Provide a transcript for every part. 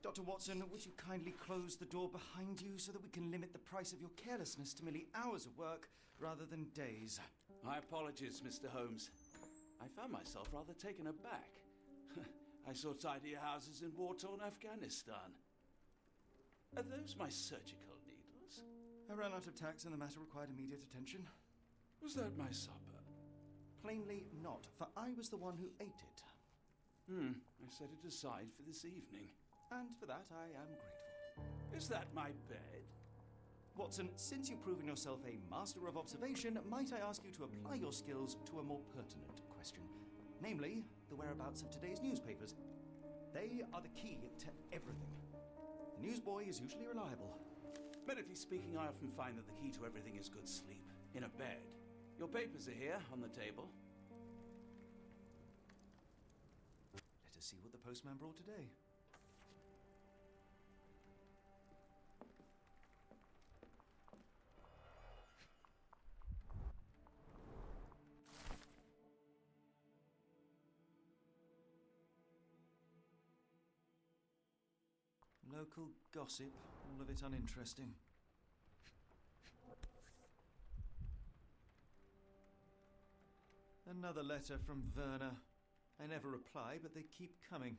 Dr. Watson, would you kindly close the door behind you so that we can limit the price of your carelessness to merely hours of work rather than days? My apologies, Mr. Holmes. I found myself rather taken aback. I saw tidier houses in war-torn Afghanistan. Are those my surgical needles? I ran out of tacks and the matter required immediate attention. Was that my supper? Plainly not, for I was the one who ate it. I set it aside for this evening. And for that I am grateful. Is that my bed? Watson, since you've proven yourself a master of observation, might I ask you to apply your skills to a more pertinent question? Namely, the whereabouts of today's newspapers. They are the key to everything. The newsboy is usually reliable. Medically speaking, I often find that the key to everything is good sleep. In a bed. Your papers are here, on the table. Let us see what the postman brought today. Local gossip, all of it uninteresting. Another letter from Werner. I never reply, but they keep coming.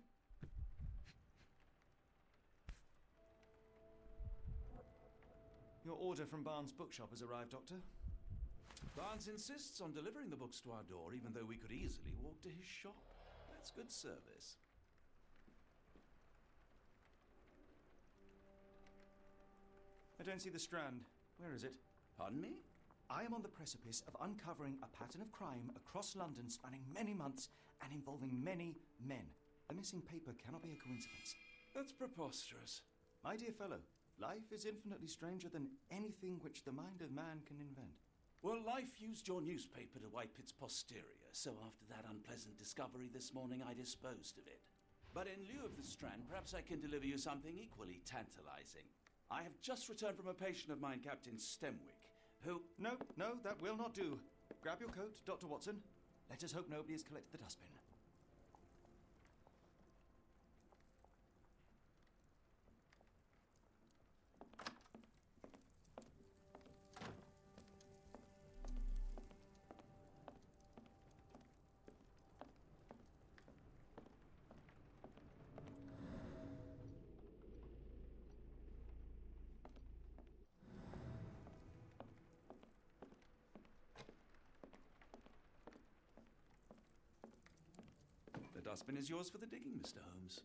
Your order from Barnes' bookshop has arrived, Doctor. Barnes insists on delivering the books to our door, even though we could easily walk to his shop. That's good service. I don't see the Strand. Where is it? Pardon me? I am on the precipice of uncovering a pattern of crime across London spanning many months and involving many men. The missing paper cannot be a coincidence. That's preposterous. My dear fellow, life is infinitely stranger than anything which the mind of man can invent. Well, life used your newspaper to wipe its posterior, so after that unpleasant discovery this morning, I disposed of it. But in lieu of the Strand, perhaps I can deliver you something equally tantalizing. I have just returned from a patient of mine, Captain Stemwick, who... No, that will not do. Grab your coat, Dr. Watson. Let us hope nobody has collected the dustbin. The dustbin is yours for the digging, Mr. Holmes.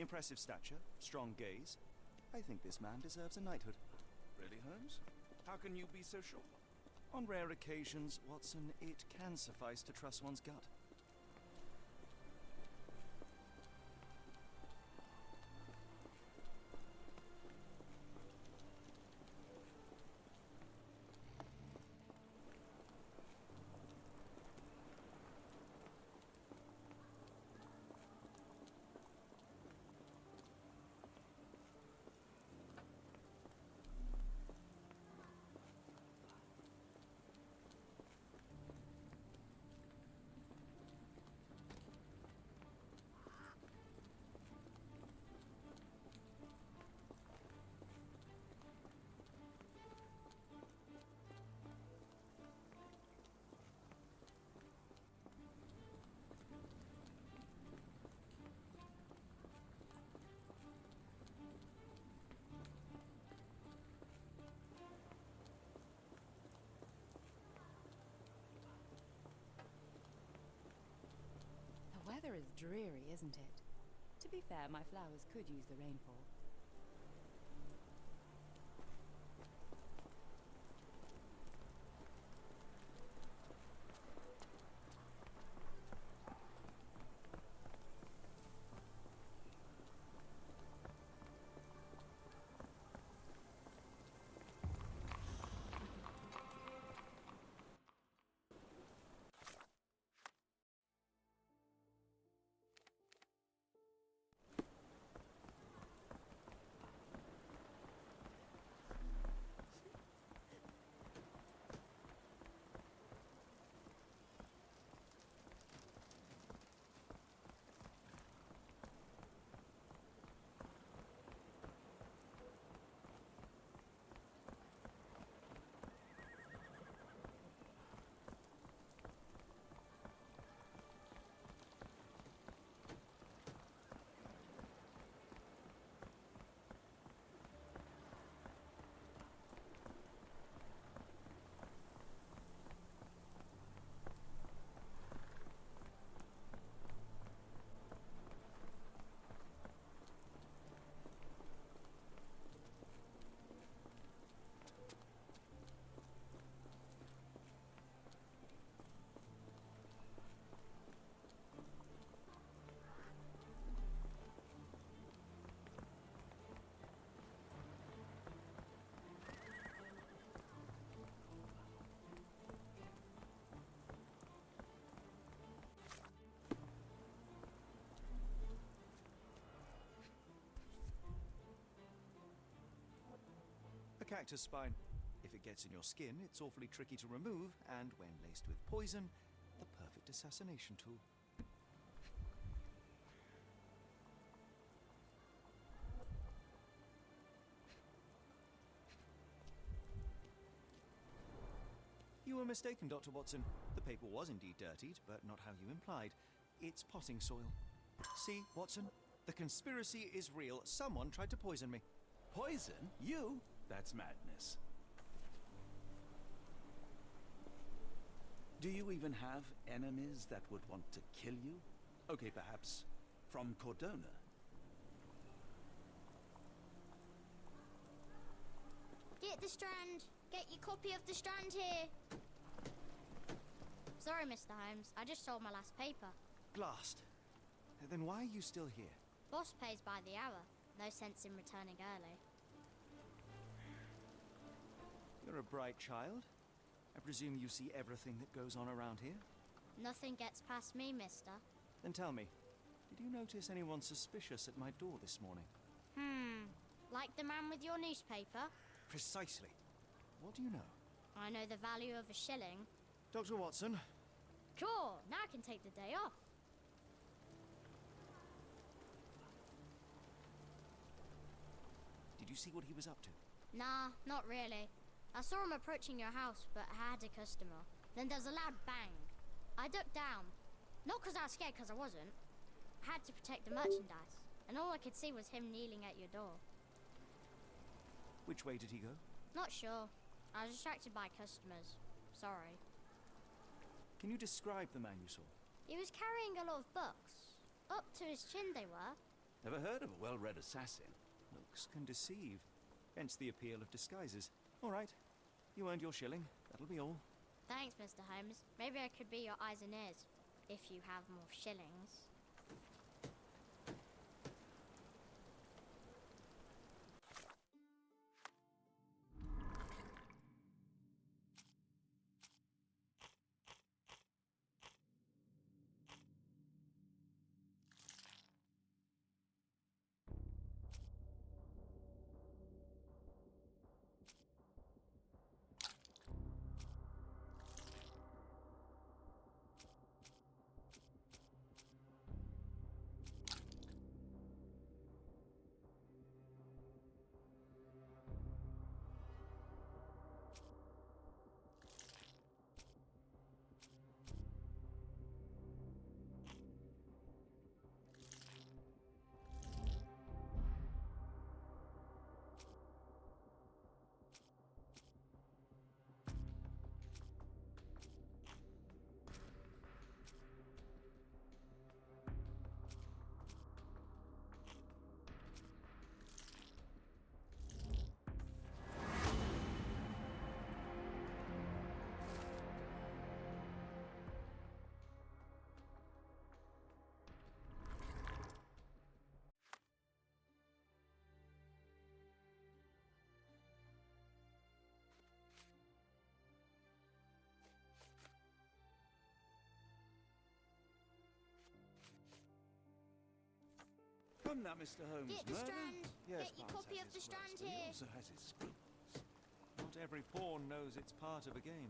Impressive stature, strong gaze. I think this man deserves a knighthood. Really, Holmes? How can you be so sure? On rare occasions, Watson, it can suffice to trust one's gut. The weather is dreary, isn't it? To be fair, my flowers could use the rainfall. A cactus spine. If it gets in your skin, it's awfully tricky to remove, and when laced with poison, the perfect assassination tool. You were mistaken, Dr. Watson. The paper was indeed dirtied, but not how you implied. It's potting soil. See, Watson? The conspiracy is real. Someone tried to poison me. Poison? You? That's madness. Do you even have enemies that would want to kill you? Okay, perhaps from Cordona. Get the Strand! Get your copy of the Strand here! Sorry, Mr. Holmes. I just sold my last paper. Blast. Then why are you still here? Boss pays by the hour. No sense in returning early. You're a bright child. I presume you see everything that goes on around here? Nothing gets past me, mister. Then tell me, did you notice anyone suspicious at my door this morning? Like the man with your newspaper? Precisely. What do you know? I know the value of a shilling. Dr. Watson? Sure, now I can take the day off. Did you see what he was up to? Nah, not really. I saw him approaching your house, but I had a customer. Then there's a loud bang. I ducked down. Not because I was scared, because I wasn't. I had to protect the merchandise. And all I could see was him kneeling at your door. Which way did he go? Not sure. I was distracted by customers. Sorry. Can you describe the man you saw? He was carrying a lot of books. Up to his chin they were. Never heard of a well-read assassin. Looks can deceive, hence the appeal of disguises. All right, you earned your shilling. That'll be all. Thanks, Mr. Holmes. Maybe I could be your eyes and ears, if you have more shillings. Come now, Mr. Holmes. Get the Murder? Strand. Yes, Get your Barnes copy has of the his Strand worst, but he here. also has his scruples. Not every pawn knows it's part of a game.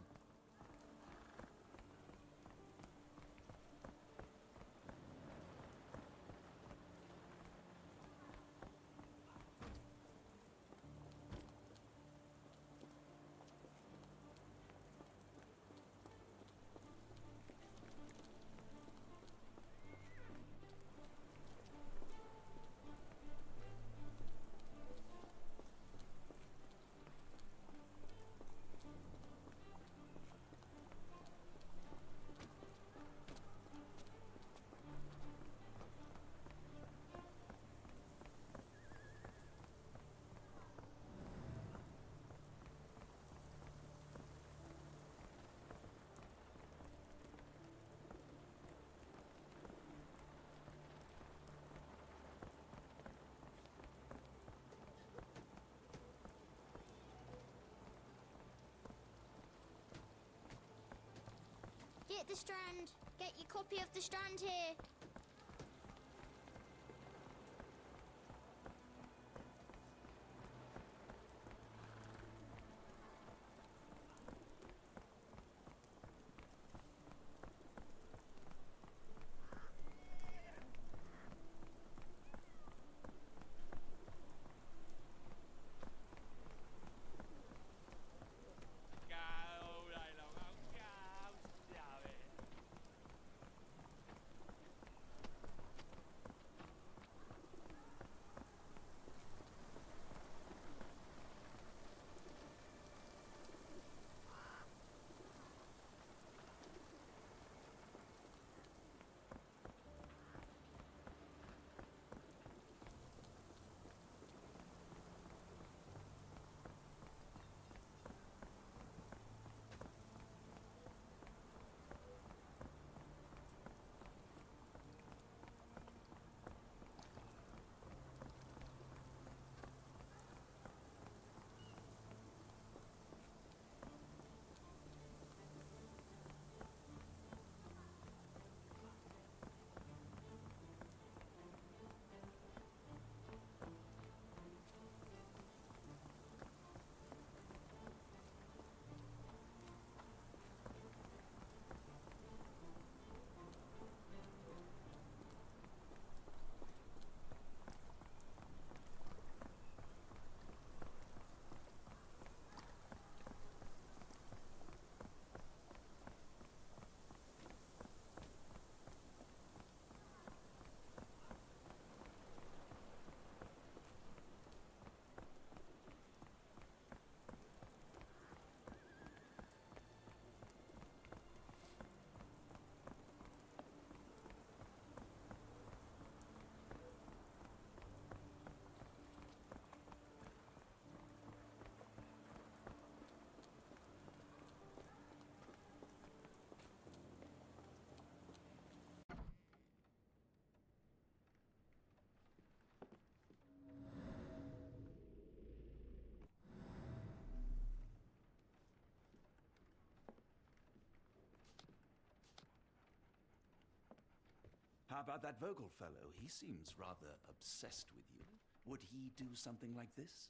Get the Strand. Get your copy of the Strand here. How about that Vogel fellow? He seems rather obsessed with you. Would he do something like this?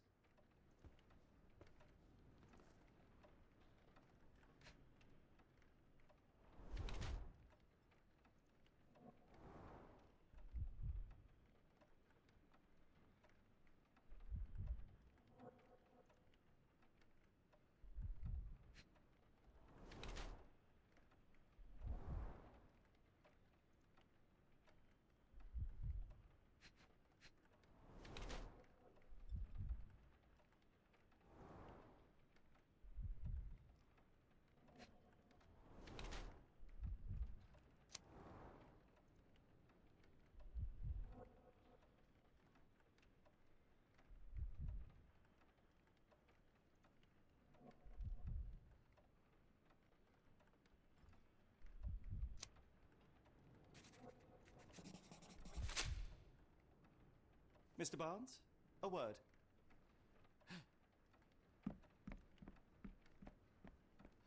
Mr. Barnes, a word.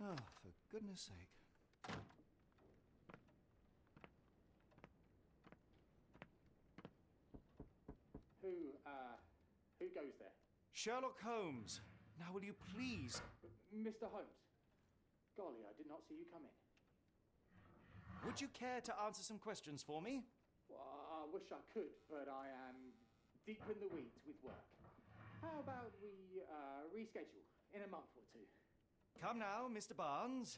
Oh, for goodness sake. Who goes there? Sherlock Holmes. Now will you please... Mr. Holmes. Golly, I did not see you come in. Would you care to answer some questions for me? Well, I wish I could, but I am deep in the weeds with work. How about we reschedule in a month or two? Come now, Mr. Barnes.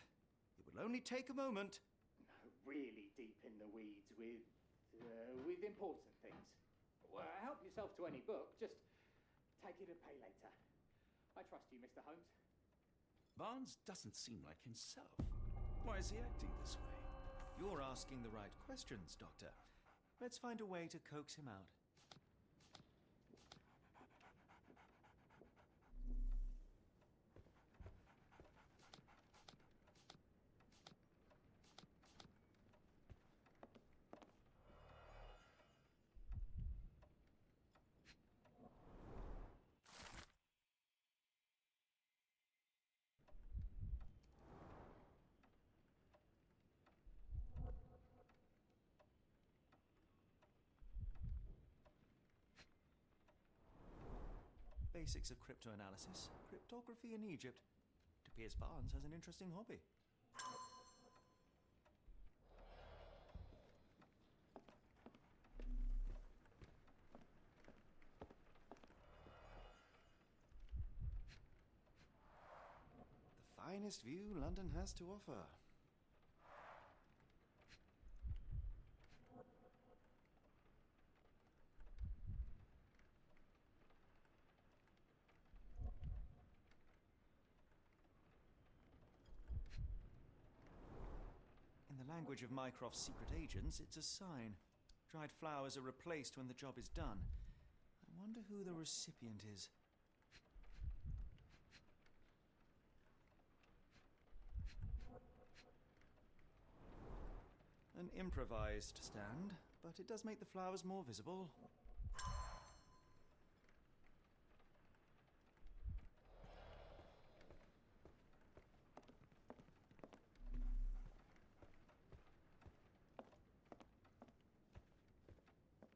It will only take a moment. No, really deep in the weeds with important things. Well, help yourself to any book. Just take it and pay later. I trust you, Mr. Holmes. Barnes doesn't seem like himself. Why is he acting this way? You're asking the right questions, Doctor. Let's find a way to coax him out. Basics of cryptoanalysis, cryptography in Egypt. It appears Barnes has an interesting hobby. The finest view London has to offer. In the language of Mycroft's secret agents, it's a sign. Dried flowers are replaced when the job is done. I wonder who the recipient is. An improvised stand, but it does make the flowers more visible.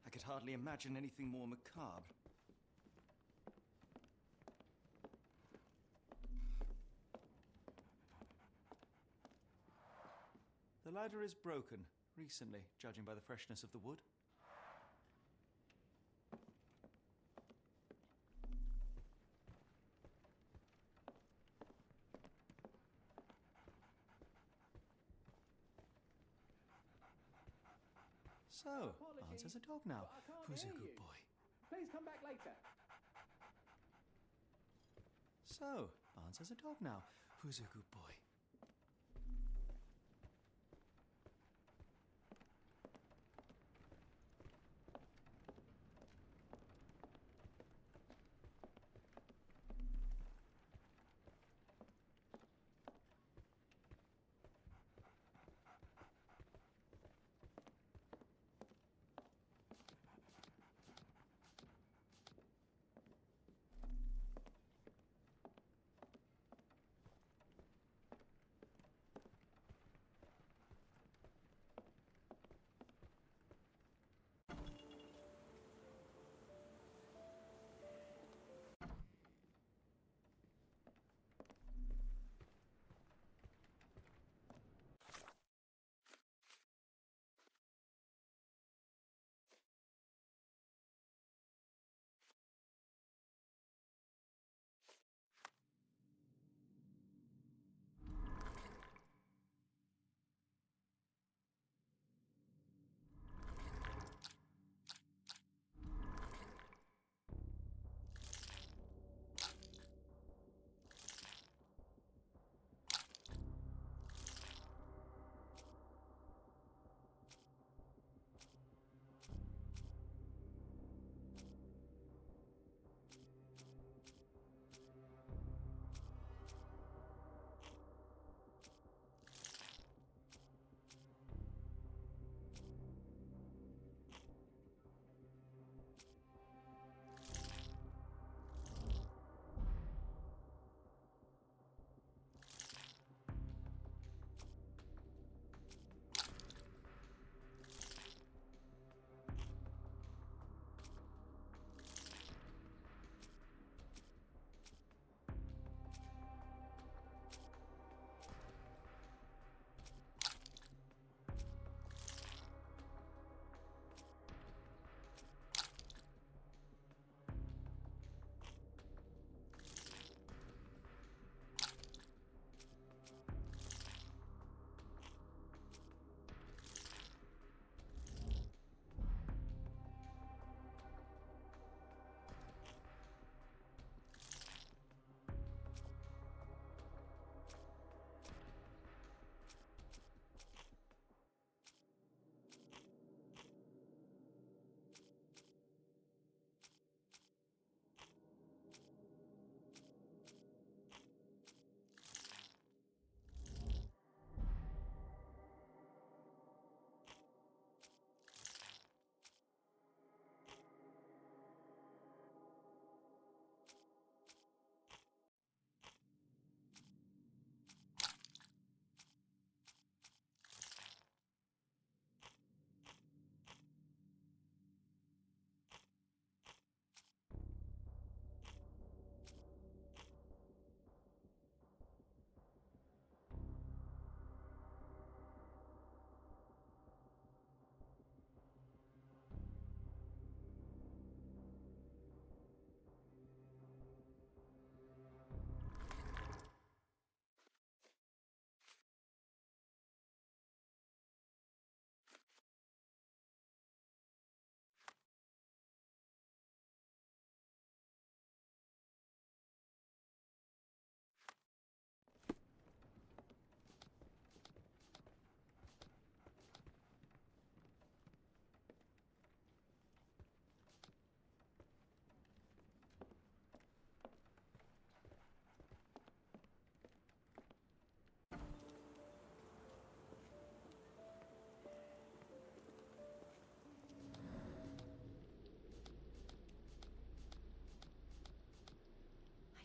I could hardly imagine anything more macabre. The ladder is broken, recently, judging by the freshness of the wood. So, Barnes has a dog now. Who's a good boy? Please come back later. So, Barnes has a dog now. Who's a good boy?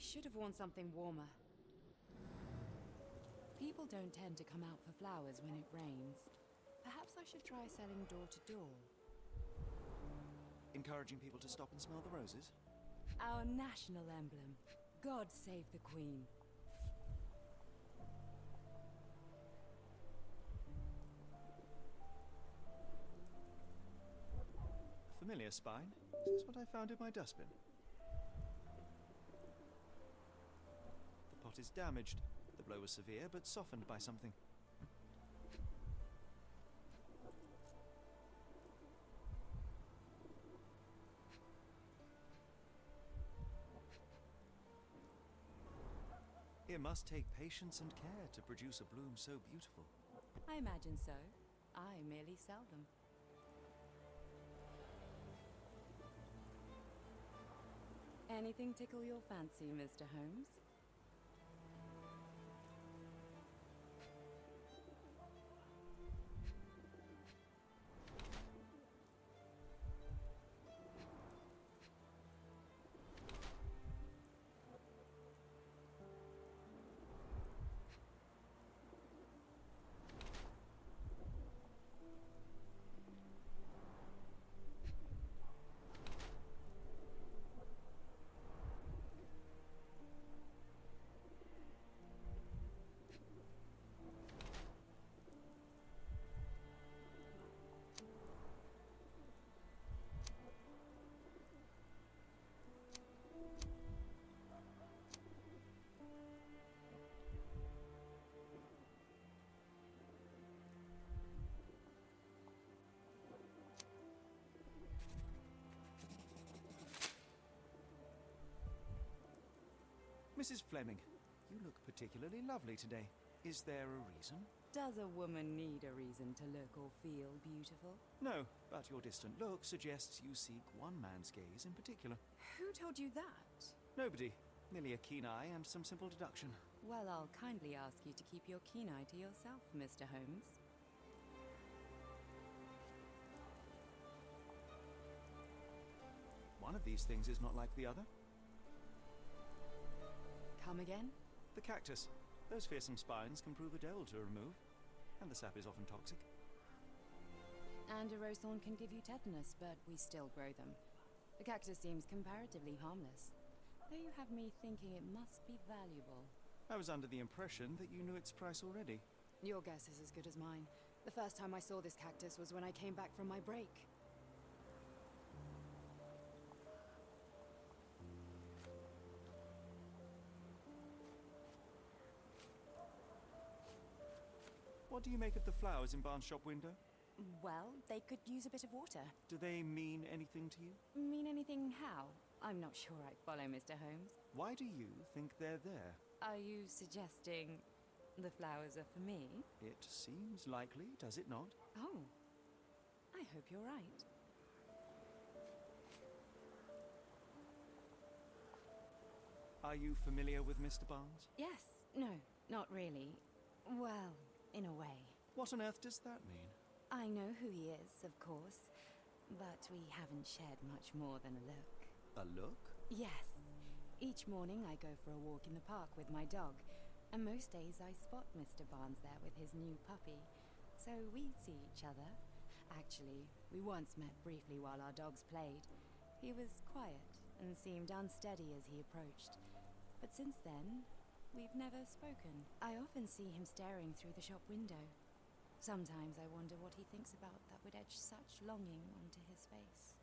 should have worn something warmer. People don't tend to come out for flowers when it rains. Perhaps I should try selling door to door. Encouraging people to stop and smell the roses? Our national emblem. God save the Queen. Familiar spine? Is this what I found in my dustbin? The pot is damaged. The blow was severe, but softened by something. It must take patience and care to produce a bloom so beautiful. I imagine so. I merely sell them. Anything tickle your fancy, Mr. Holmes? Mrs. Fleming, you look particularly lovely today. Is there a reason? Does a woman need a reason to look or feel beautiful? No, but your distant look suggests you seek one man's gaze in particular. Who told you that? Nobody. Merely a keen eye and some simple deduction. Well, I'll kindly ask you to keep your keen eye to yourself, Mr. Holmes. One of these things is not like the other. Come again? The cactus. Those fearsome spines can prove a dole to remove, and the sap is often toxic. And a rose thorn can give you tetanus, but we still grow them. The cactus seems comparatively harmless, though you have me thinking it must be valuable. I was under the impression that you knew its price already. Your guess is as good as mine. The first time I saw this cactus was when I came back from my break. What do you make of the flowers in Barnes' shop window? Well, they could use a bit of water. Do they mean anything to you? Mean anything how? I'm not sure I follow, Mr. Holmes. Why do you think they're there? Are you suggesting the flowers are for me? It seems likely, does it not? Oh, I hope you're right. Are you familiar with Mr. Barnes? Yes. No, not really. Well, in a way. What on earth does that mean? I know who he is, of course, but we haven't shared much more than a look. A look? Yes. Each morning I go for a walk in the park with my dog, and most days I spot Mr. Barnes there with his new puppy, so we see each other. Actually, we once met briefly while our dogs played. He was quiet and seemed unsteady as he approached, but since then, we've never spoken. I often see him staring through the shop window. Sometimes I wonder what he thinks about that would etch such longing onto his face.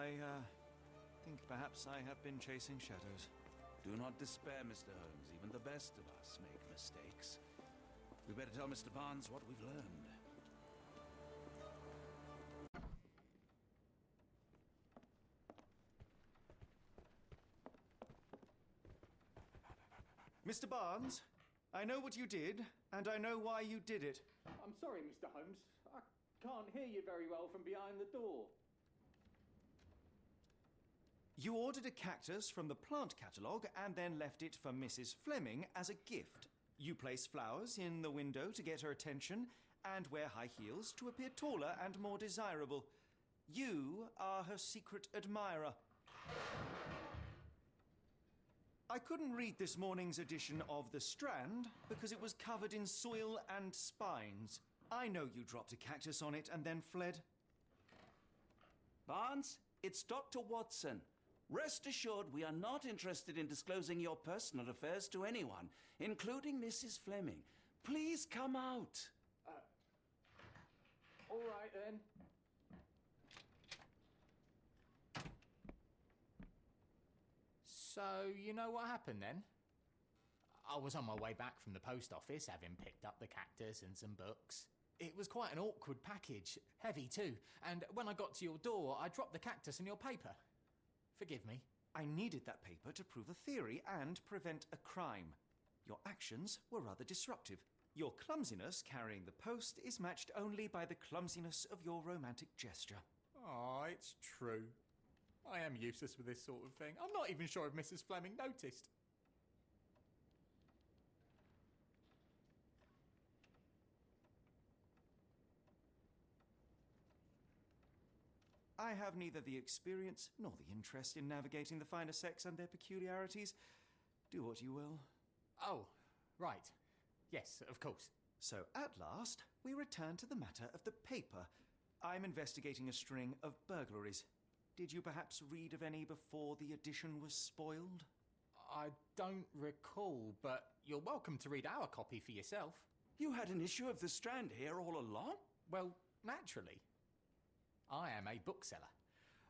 I think perhaps I have been chasing shadows. Do not despair, Mr. Holmes. Even the best of us make mistakes. We better tell Mr. Barnes what we've learned. Mr. Barnes, I know what you did, and I know why you did it. I'm sorry, Mr. Holmes. I can't hear you very well from behind the door. You ordered a cactus from the plant catalogue and then left it for Mrs. Fleming as a gift. You place flowers in the window to get her attention and wear high heels to appear taller and more desirable. You are her secret admirer. I couldn't read this morning's edition of The Strand because it was covered in soil and spines. I know you dropped a cactus on it and then fled. Barnes, it's Dr. Watson. Rest assured, we are not interested in disclosing your personal affairs to anyone, including Mrs. Fleming. Please come out. All right, then. So, you know what happened then? I was on my way back from the post office, having picked up the cactus and some books. It was quite an awkward package, heavy too, and when I got to your door, I dropped the cactus in your paper. Forgive me. I needed that paper to prove a theory and prevent a crime. Your actions were rather disruptive. Your clumsiness carrying the post is matched only by the clumsiness of your romantic gesture. Oh, it's true. I am useless with this sort of thing. I'm not even sure if Mrs. Fleming noticed. I have neither the experience nor the interest in navigating the finer sex and their peculiarities. Do what you will. Oh, right. Yes, of course. So, at last, we return to the matter of the paper. I'm investigating a string of burglaries. Did you perhaps read of any before the edition was spoiled? I don't recall, but you're welcome to read our copy for yourself. You had an issue of The Strand here all along? Well, naturally. I am a bookseller.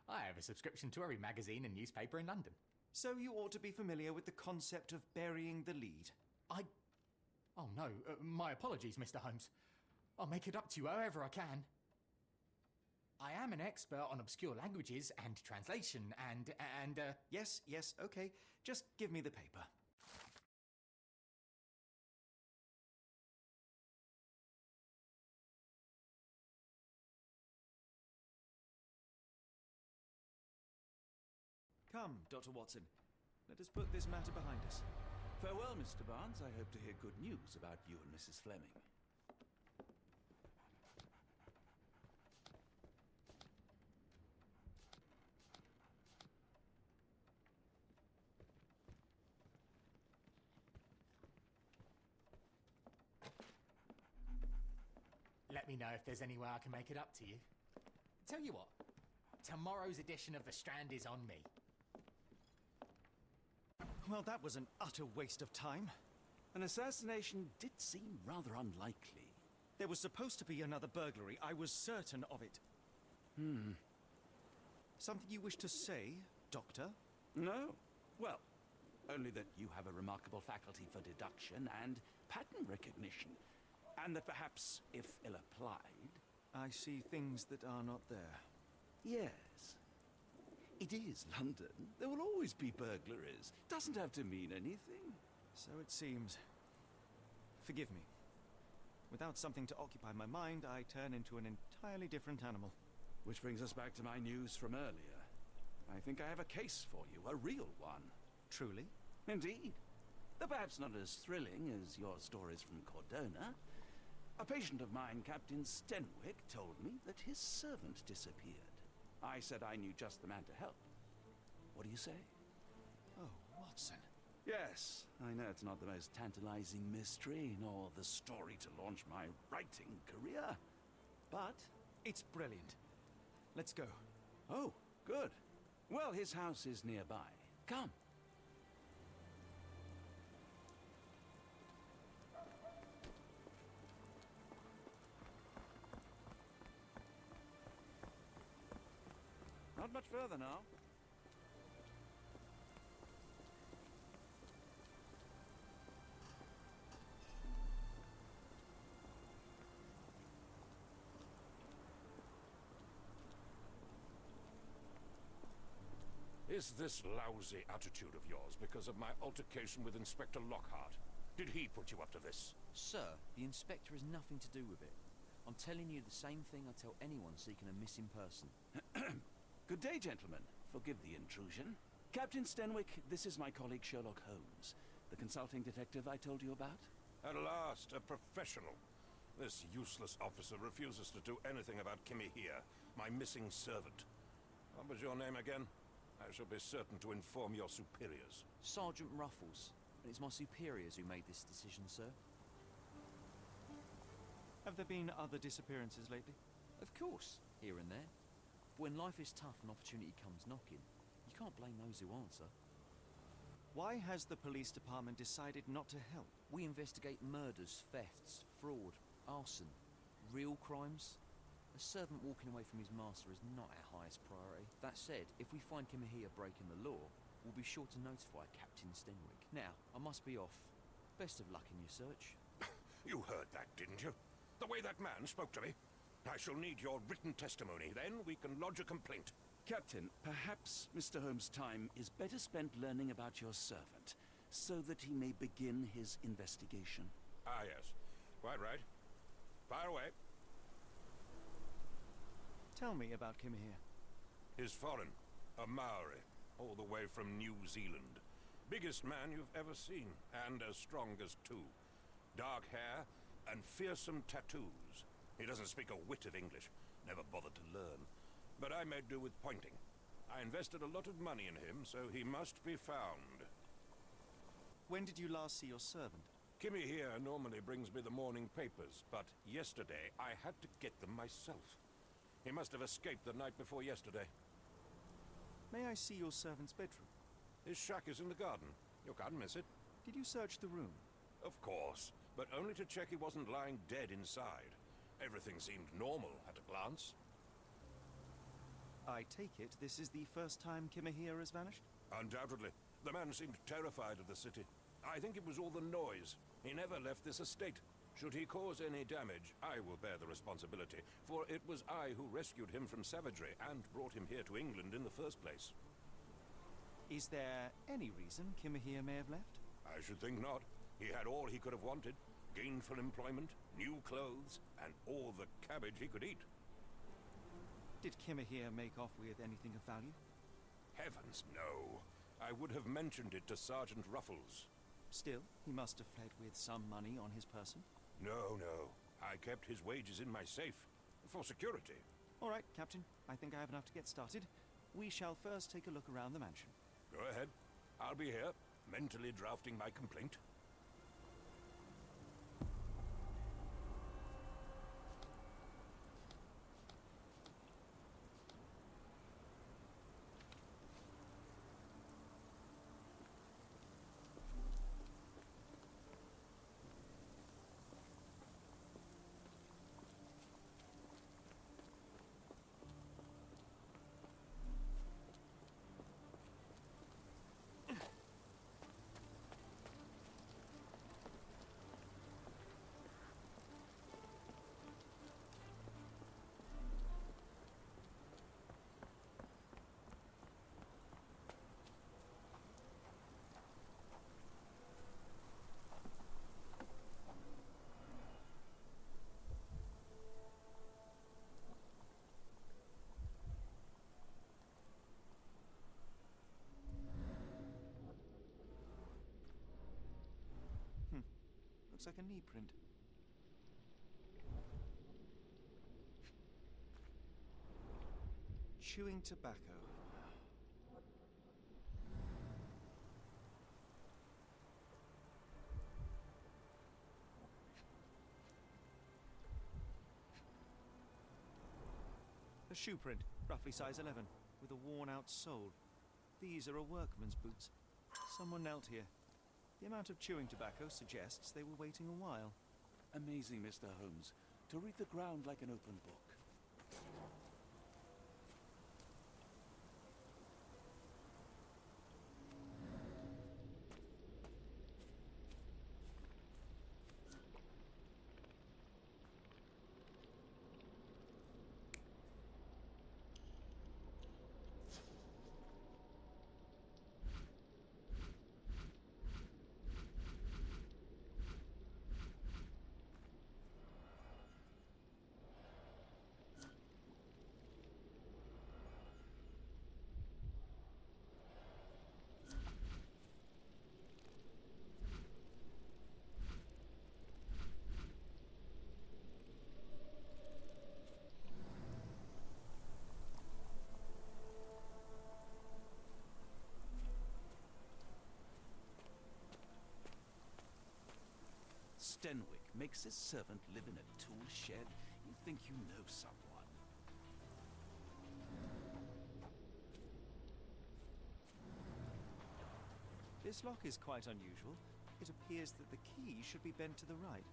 I have a subscription to every magazine and newspaper in London. So you ought to be familiar with the concept of burying the lead. Oh no, my apologies, Mr. Holmes. I'll make it up to you however I can. I am an expert on obscure languages and translation and Yes, okay. Just give me the paper. Come, Dr. Watson. Let us put this matter behind us. Farewell, Mr. Barnes. I hope to hear good news about you and Mrs. Fleming. let me know if there's any way I can make it up to you. Tell you what, tomorrow's edition of The Strand is on me. Well, that was an utter waste of time. An assassination did seem rather unlikely. There was supposed to be another burglary. I was certain of it. Something you wish to say, Doctor? No. Well, only that you have a remarkable faculty for deduction and pattern recognition. And that perhaps, if ill-applied... I see things that are not there. Yes. It is London. There will always be burglaries. Doesn't have to mean anything. So it seems. Forgive me. Without something to occupy my mind, I turn into an entirely different animal. Which brings us back to my news from earlier. I think I have a case for you, a real one. Truly? Indeed. Though perhaps not as thrilling as your stories from Cordona. A patient of mine, Captain Stenwick, told me that his servant disappeared. I said I knew just the man to help. What do you say? Oh, Watson. Yes, I know it's not the most tantalizing mystery, nor the story to launch my writing career. But it's brilliant. Let's go. Oh, good. Well, his house is nearby. Come. Not Not much further now. Is this lousy attitude of yours because of my altercation with Inspector Lockhart? Did he put you up to this? Sir, the inspector has nothing to do with it. I'm telling you the same thing I tell anyone seeking a missing person. Good day, gentlemen. Forgive the intrusion. Captain Stenwick, this is my colleague Sherlock Holmes, the consulting detective I told you about. At last, a professional. This useless officer refuses to do anything about Kimmy here, my missing servant. What was your name again? I shall be certain to inform your superiors. Sergeant Ruffles. And it's my superiors who made this decision, sir. Have there been other disappearances lately? Of course, here and there. But when life is tough and opportunity comes knocking, you can't blame those who answer. Why has the police department decided not to help? We investigate murders, thefts, fraud, arson, real crimes. A servant walking away from his master is not our highest priority. That said, if we find Kimahia breaking the law, we'll be sure to notify Captain Stenwick. Now, I must be off. Best of luck in your search. You heard that, didn't you? The way that man spoke to me. I shall need your written testimony. Then we can lodge a complaint. Captain, perhaps Mr. Holmes' time is better spent learning about your servant, so that he may begin his investigation. Ah, yes. Quite right. Fire away. Tell me about Kimahia. He's foreign. A Maori. All the way from New Zealand. Biggest man you've ever seen. And as strong as two. Dark hair and fearsome tattoos. He doesn't speak a whit of English. Never bothered to learn. But I made do with pointing. I invested a lot of money in him, so he must be found. When did you last see your servant? Kimmy here normally brings me the morning papers, but yesterday I had to get them myself. He must have escaped the night before yesterday. May I see your servant's bedroom? His shack is in the garden. You can't miss it. Did you search the room? Of course, but only to check he wasn't lying dead inside. Everything seemed normal at a glance. I take it this is the first time Kimahia has vanished? Undoubtedly. The man seemed terrified of the city. I think it was all the noise. He never left this estate. Should he cause any damage, I will bear the responsibility, for it was I who rescued him from savagery and brought him here to England in the first place. Is there any reason Kimahia may have left? I should think not. He had all he could have wanted. Gainful employment, new clothes, and all the cabbage he could eat. Did Kimahia make off with anything of value? Heavens, no. I would have mentioned it to Sergeant Ruffles. Still, he must have fled with some money on his person. No. I kept his wages in my safe. For security. All right, Captain. I think I have enough to get started. We shall first take a look around the mansion. Go ahead. I'll be here, mentally drafting my complaint. Looks like a knee print. Chewing tobacco. A shoe print, roughly size 11, with a worn-out sole. These are a workman's boots. Someone knelt here. The amount of chewing tobacco suggests they were waiting a while. Amazing, Mr. Holmes, to read the ground like an open book. Stenwick makes his servant live in a tool shed? You think you know someone. This lock is quite unusual. It appears that the key should be bent to the right.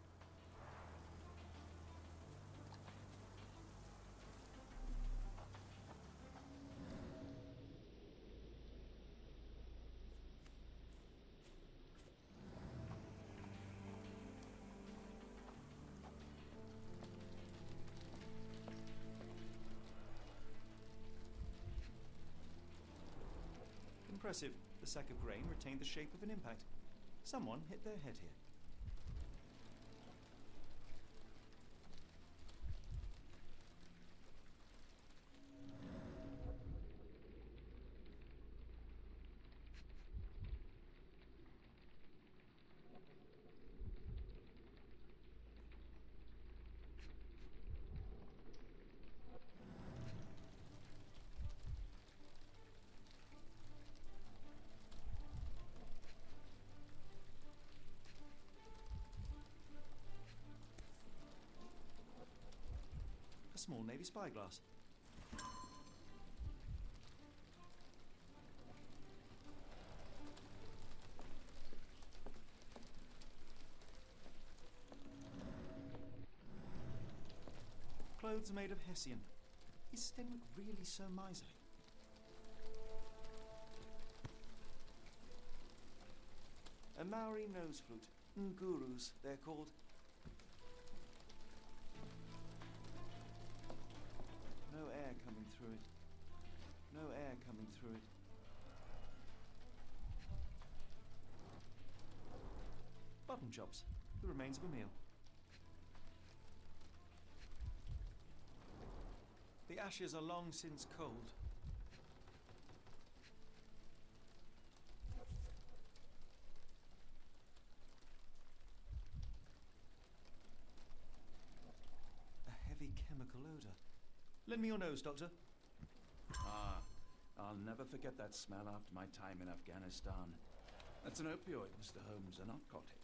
Impressive. The sack of grain retained the shape of an impact. Someone hit their head here. A small navy spyglass. Clothes made of Hessian. Is Stenwick really so miserly? A Maori nose flute. Ngurus, they're called. No air coming through it. No air coming through it. Button chops. The remains of a meal. The ashes are long since cold. A heavy chemical odor. Lend me your nose, Doctor. Ah, I'll never forget that smell after my time in Afghanistan. That's an opioid, Mr. Holmes, a narcotic.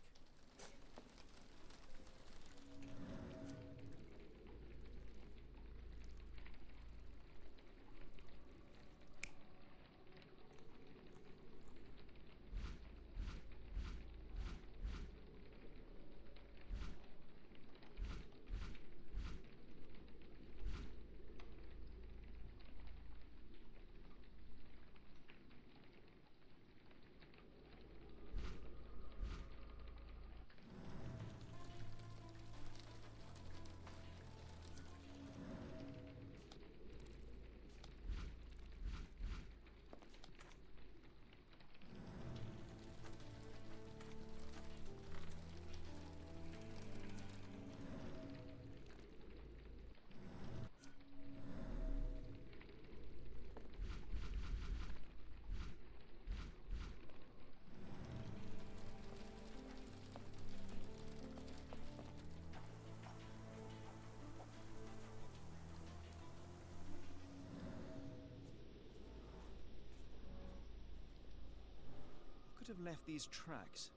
Could have left these tracks.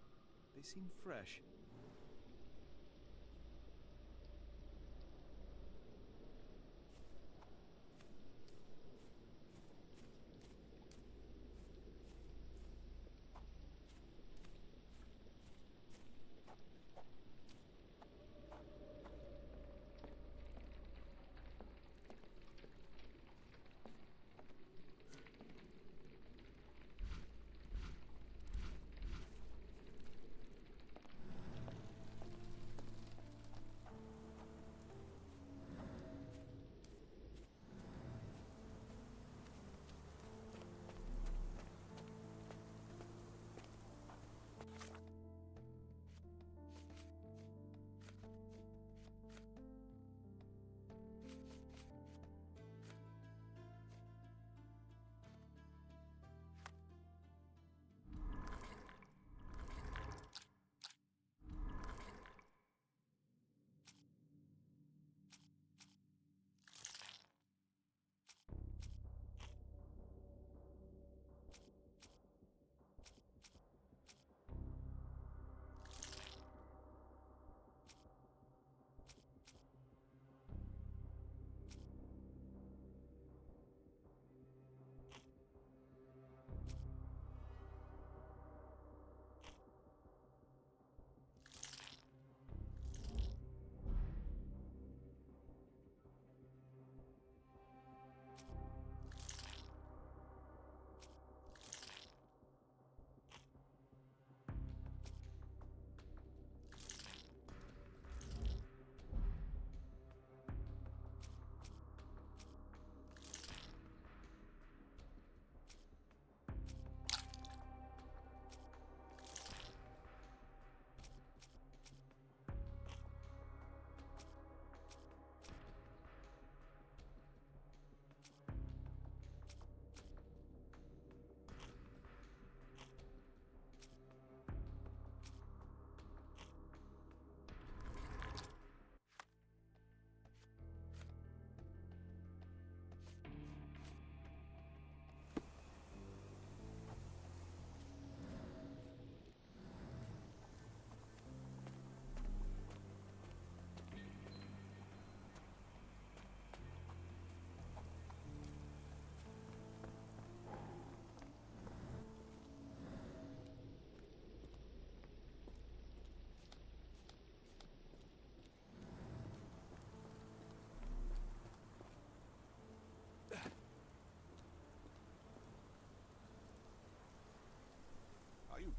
They seem fresh.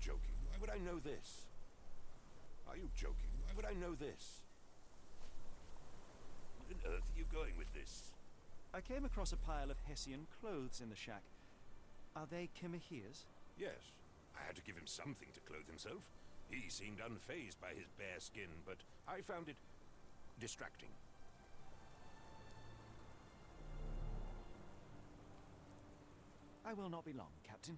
joking? Why would I know this? Are you joking? Why would I know this? Where on earth are you going with this? I came across a pile of Hessian clothes in the shack. Are they Kimahere's? Yes. I had to give him something to clothe himself. He seemed unfazed by his bare skin, but I found it distracting. I will not be long, Captain.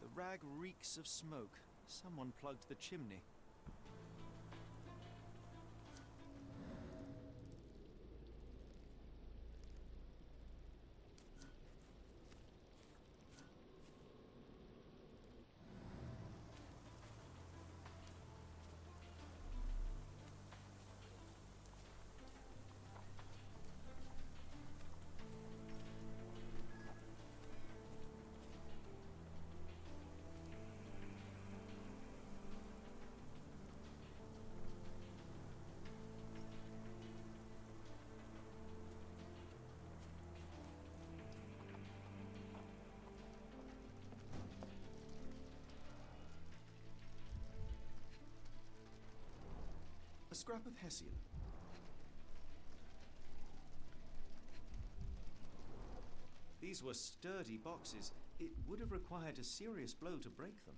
The rag reeks of smoke. Someone plugged the chimney. A scrap of Hessian. These were sturdy boxes. It would have required a serious blow to break them.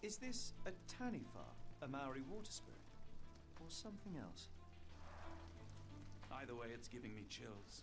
Is this a Tanifar, a Maori water spirit, or something else? Either way, it's giving me chills.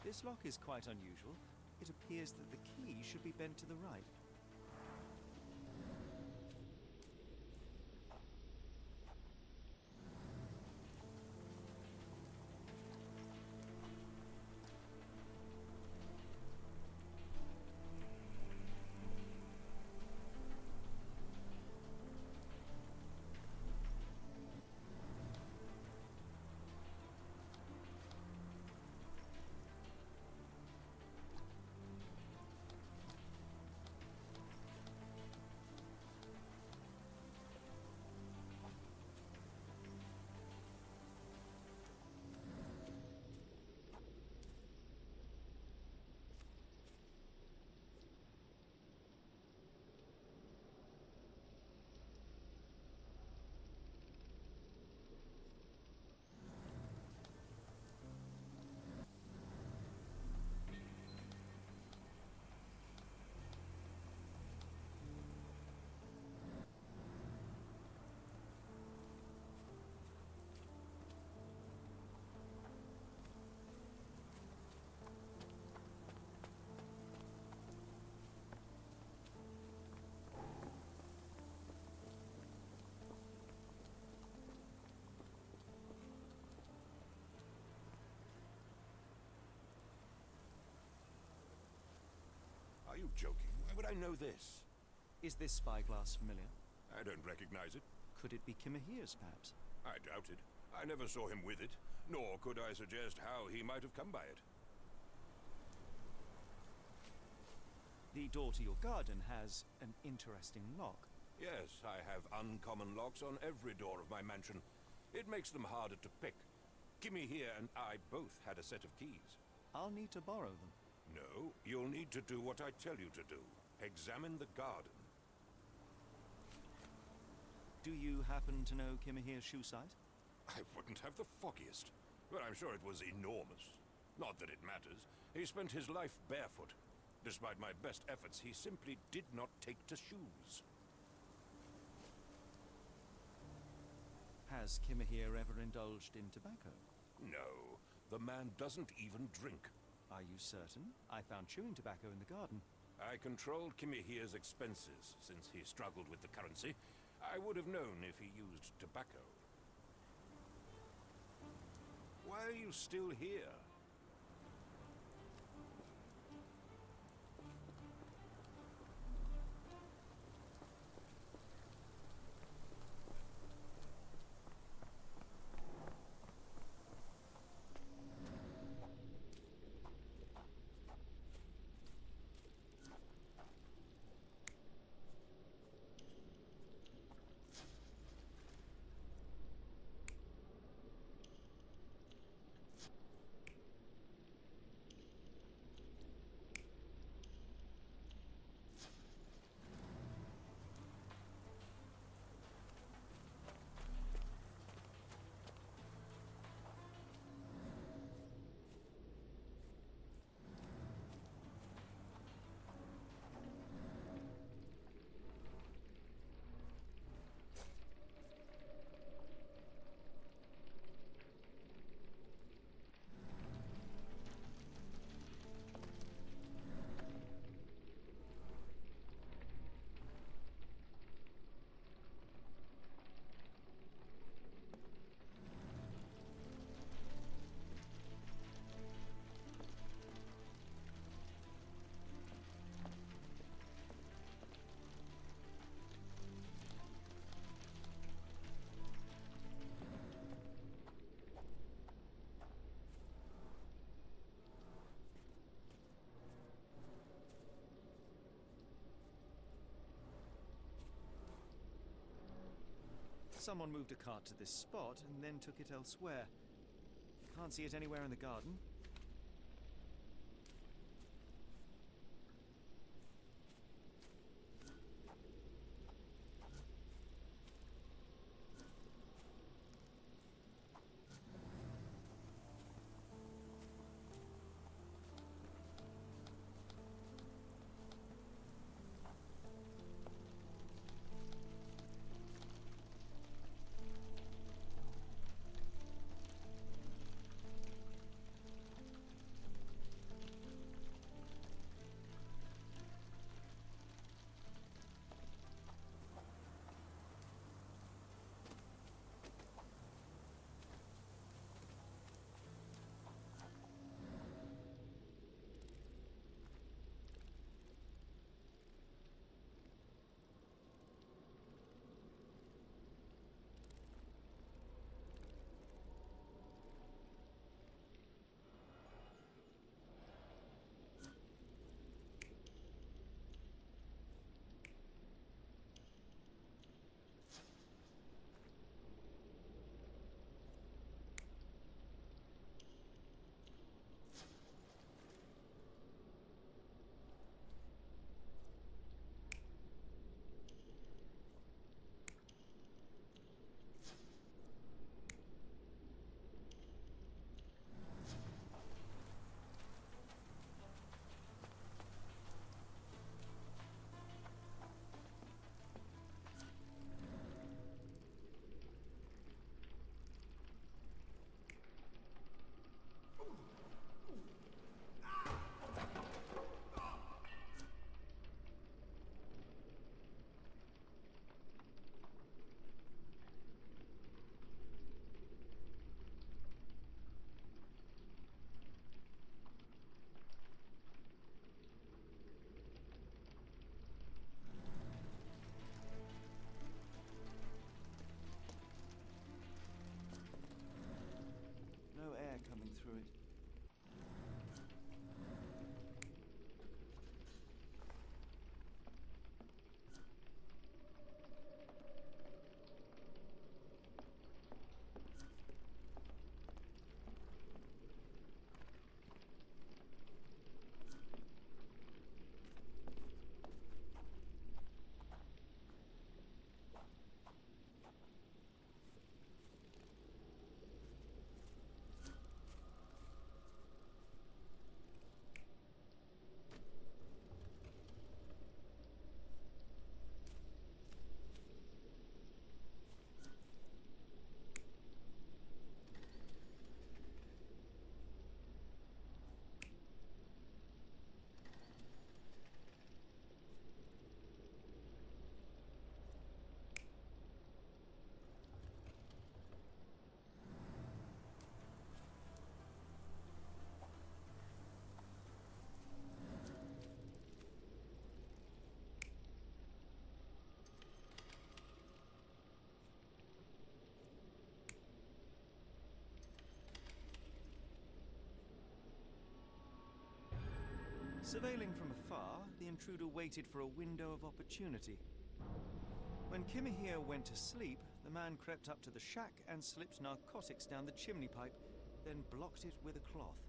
This lock is quite unusual. It appears that the key should be bent to the right. Are you joking? Why would I know this? Is this spyglass familiar? I don't recognize it. Could it be Kimahir's, perhaps? I doubt it. I never saw him with it, nor could I suggest how he might have come by it. The door to your garden has an interesting lock. Yes, I have uncommon locks on every door of my mansion. It makes them harder to pick. Kimmy here and I both had a set of keys. I'll need to borrow them. No, you'll need to do what I tell you to do. Examine the garden. Do you happen to know Kimahir's shoe size? I wouldn't have the foggiest, but I'm sure it was enormous. Not that it matters. He spent his life barefoot. Despite my best efforts, he simply did not take to shoes. Has Kimahir ever indulged in tobacco? No, the man doesn't even drink. Are you certain? I found chewing tobacco in the garden. I controlled Kimahir's expenses since he struggled with the currency. I would have known if he used tobacco. Why are you still here? Someone moved a cart to this spot and then took it elsewhere. Can't see it anywhere in the garden. Surveilling from afar, the intruder waited for a window of opportunity. When Kimahir went to sleep, the man crept up to the shack and slipped narcotics down the chimney pipe, then blocked it with a cloth.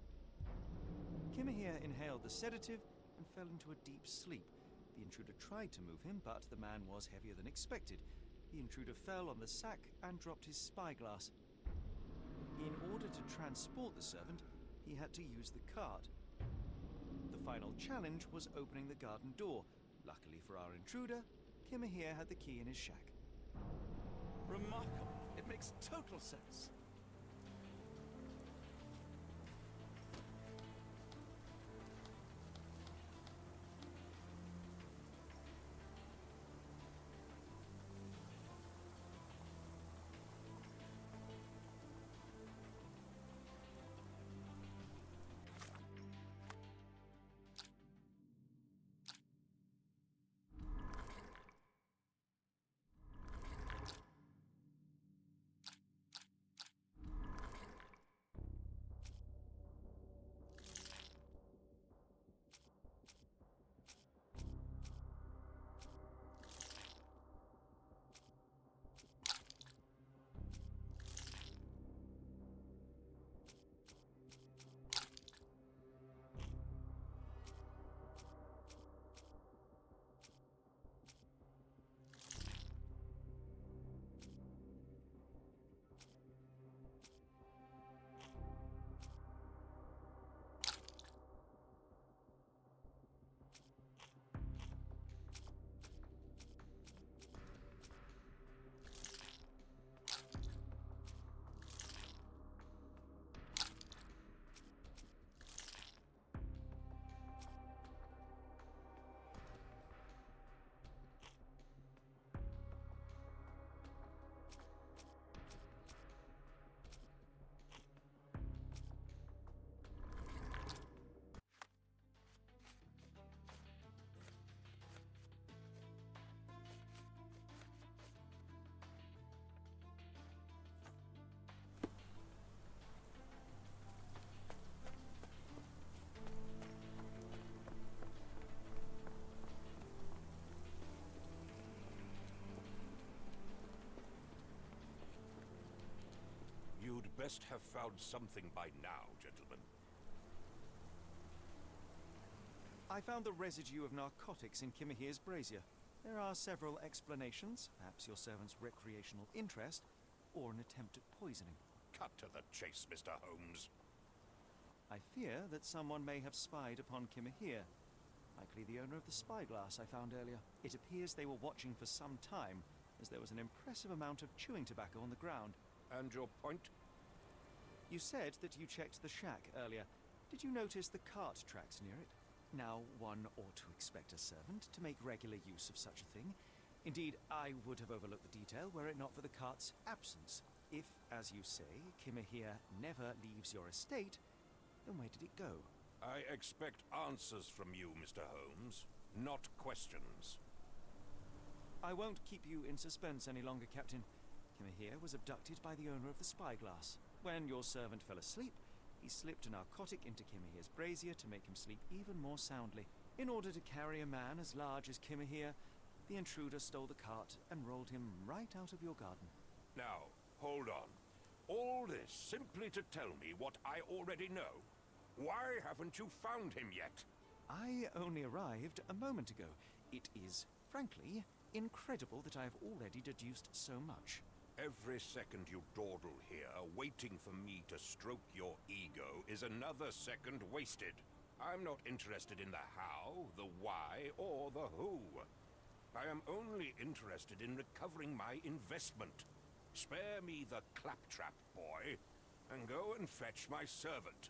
Kimahir inhaled the sedative and fell into a deep sleep. The intruder tried to move him, but the man was heavier than expected. The intruder fell on the sack and dropped his spyglass. In order to transport the servant, he had to use the cart. The final challenge was opening the garden door. Luckily for our intruder, Kimahir had the key in his shack. Remarkable. It makes total sense. You'd best have found something by now, gentlemen. I found the residue of narcotics in Kimahir's brazier. There are several explanations, perhaps your servant's recreational interest, or an attempt at poisoning. Cut to the chase, Mr. Holmes. I fear that someone may have spied upon Kimahir. Likely the owner of the spyglass I found earlier. It appears they were watching for some time, as there was an impressive amount of chewing tobacco on the ground. And your point? You said that you checked the shack earlier. Did you notice the cart tracks near it? Now, one ought to expect a servant to make regular use of such a thing. Indeed, I would have overlooked the detail were it not for the cart's absence. If, as you say, Kimahir never leaves your estate, then where did it go? I expect answers from you, Mr. Holmes, not questions. I won't keep you in suspense any longer, Captain. Kimahir was abducted by the owner of the spyglass. When your servant fell asleep, he slipped a narcotic into Kimahir's brazier to make him sleep even more soundly. In order to carry a man as large as Kimahir, the intruder stole the cart and rolled him right out of your garden. Now, hold on. All this simply to tell me what I already know? Why haven't you found him yet? I only arrived a moment ago. It is, frankly, incredible that I have already deduced so much. Every second you dawdle here, waiting for me to stroke your ego, is another second wasted. I'm not interested in the how, the why, or the who. I am only interested in recovering my investment. Spare me the claptrap, boy, and go and fetch my servant.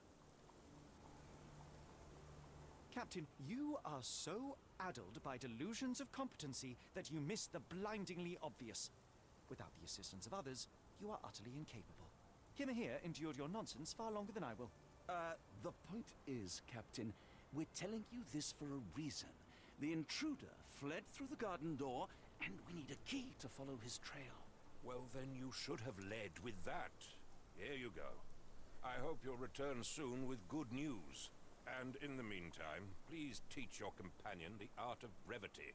Captain, you are so addled by delusions of competency that you miss the blindingly obvious. Without the assistance of others, you are utterly incapable. Kimahir endured your nonsense far longer than I will. The point is, Captain, we're telling you this for a reason. The intruder fled through the garden door, and we need a key to follow his trail. Well, then you should have led with that. Here you go. I hope you'll return soon with good news. And in the meantime, please teach your companion the art of brevity.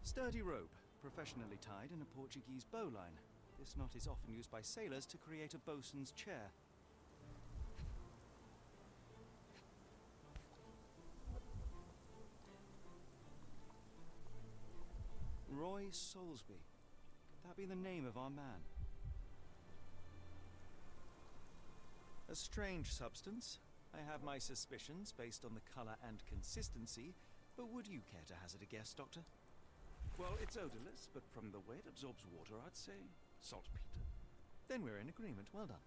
Sturdy rope, professionally tied in a Portuguese bowline. This knot is often used by sailors to create a bosun's chair. Roy Soulsby. Could that be the name of our man? A strange substance. I have my suspicions based on the colour and consistency, but would you care to hazard a guess, Doctor? Well, it's odorless, but from the way it absorbs water, I'd say saltpeter. Then we're in agreement. Well done.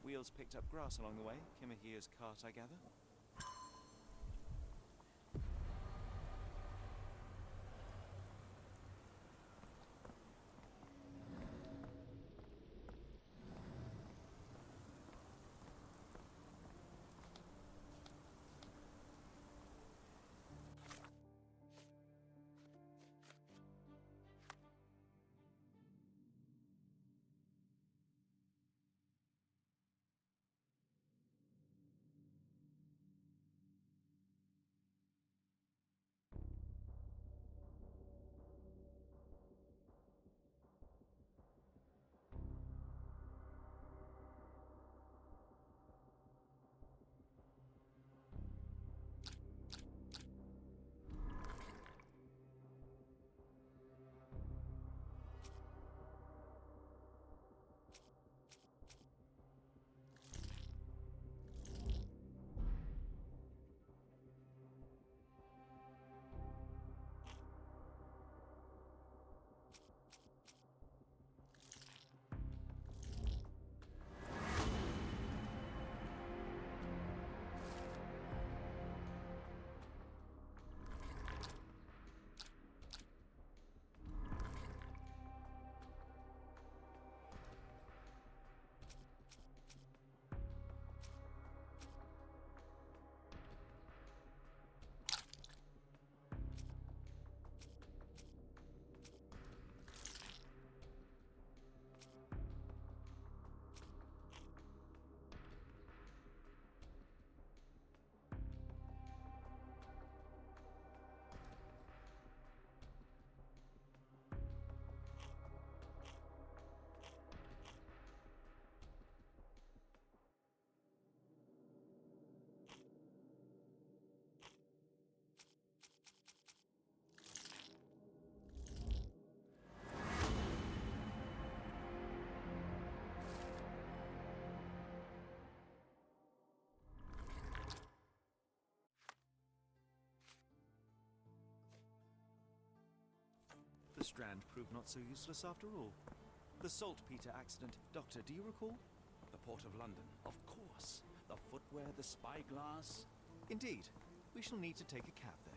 Wheels picked up grass along the way. Kimahia's cart, I gather. The Strand proved not so useless after all. The saltpeter accident. Doctor, do you recall? The Port of London, of course. The footwear, the spyglass. Indeed. We shall need to take a cab there.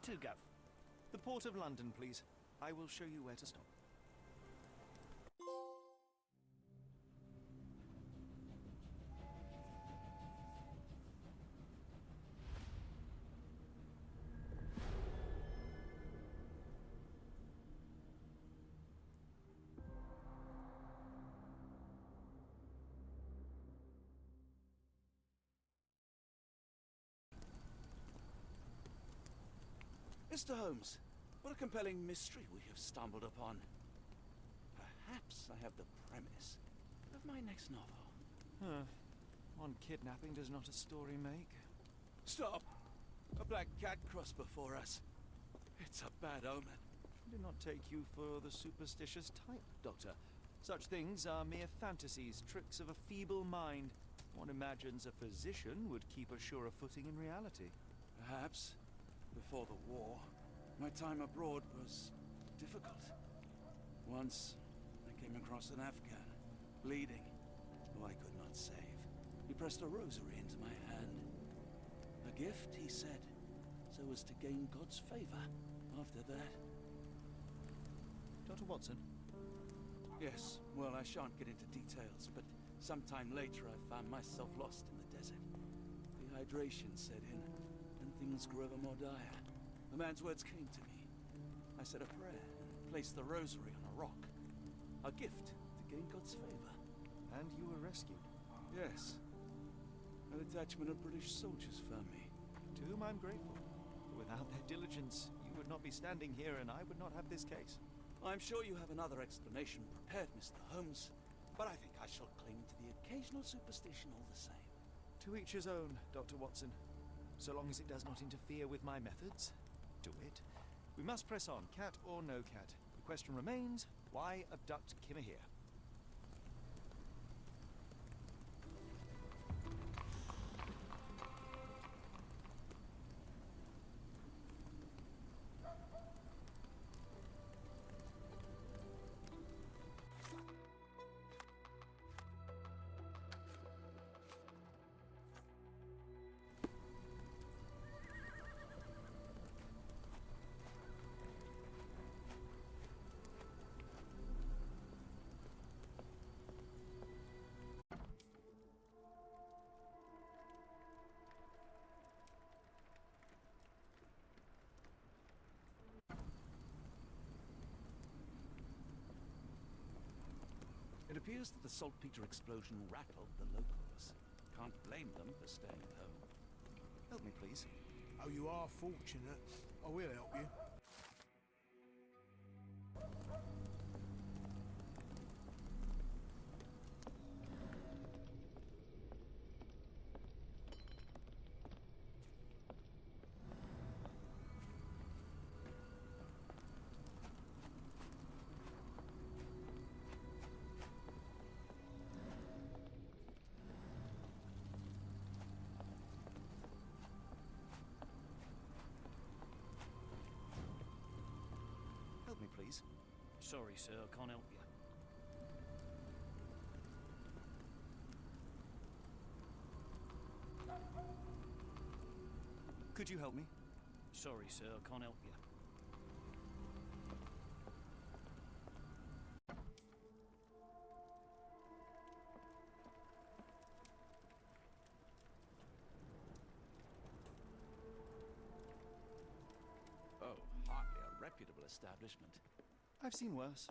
to go? The Port of London, please. I will show you where to stop. Mr. Holmes, what a compelling mystery we have stumbled upon. Perhaps I have the premise of my next novel. One kidnapping does not a story make. Stop! A black cat crossed before us. It's a bad omen. Do not take you for the superstitious type, Doctor. Such things are mere fantasies, tricks of a feeble mind. One imagines a physician would keep a surer footing in reality. Perhaps. Before the war, my time abroad was difficult. Once, I came across an Afghan, bleeding, who I could not save. He pressed a rosary into my hand. A gift, he said, so as to gain God's favor. After that... Dr. Watson? Yes, well, I shan't get into details, but sometime later I found myself lost in the desert. Dehydration set in. And things grew ever more dire. The man's words came to me. I said a prayer and placed the rosary on a rock. A gift to gain God's favor. And you were rescued? Yes. A detachment of British soldiers found me. To whom I'm grateful. Without their diligence, you would not be standing here and I would not have this case. I'm sure you have another explanation prepared, Mr. Holmes, but I think I shall cling to the occasional superstition all the same. To each his own, Dr. Watson. So long as it does not interfere with my methods, do it. We must press on, cat or no cat. The question remains, why abduct Kimahir? It appears that the saltpeter explosion rattled the locals. Can't blame them for staying at home. Help me, please. Oh, you are fortunate. I will help you. Help me, please. Sorry, sir, I can't help you. Could you help me? Sorry, sir, I can't help you. Oh, hardly a reputable establishment. I've seen worse.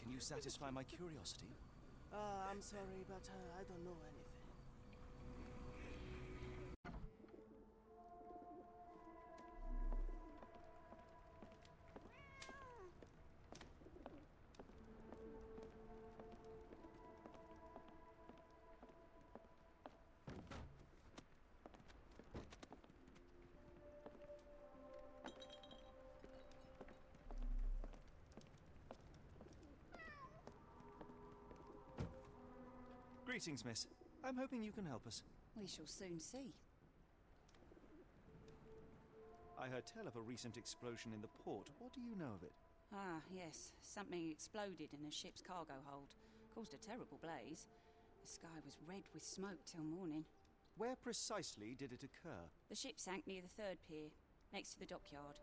Can you satisfy my curiosity? I'm sorry, but I don't know anything. Greetings, miss. I'm hoping you can help us. We shall soon see. I heard tell of a recent explosion in the port. What do you know of it? Ah, yes. Something exploded in a ship's cargo hold. Caused a terrible blaze. The sky was red with smoke till morning. Where precisely did it occur? The ship sank near the third pier, next to the dockyard.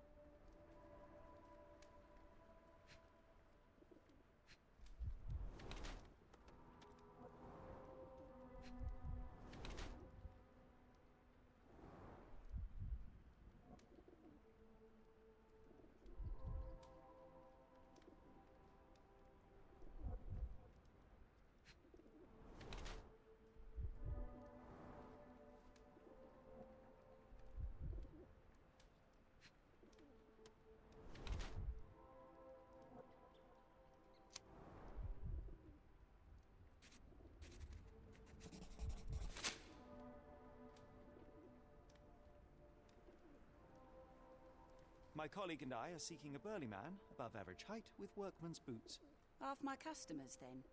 My colleague and I are seeking a burly man, above average height, with workman's boots. Half my customers, then.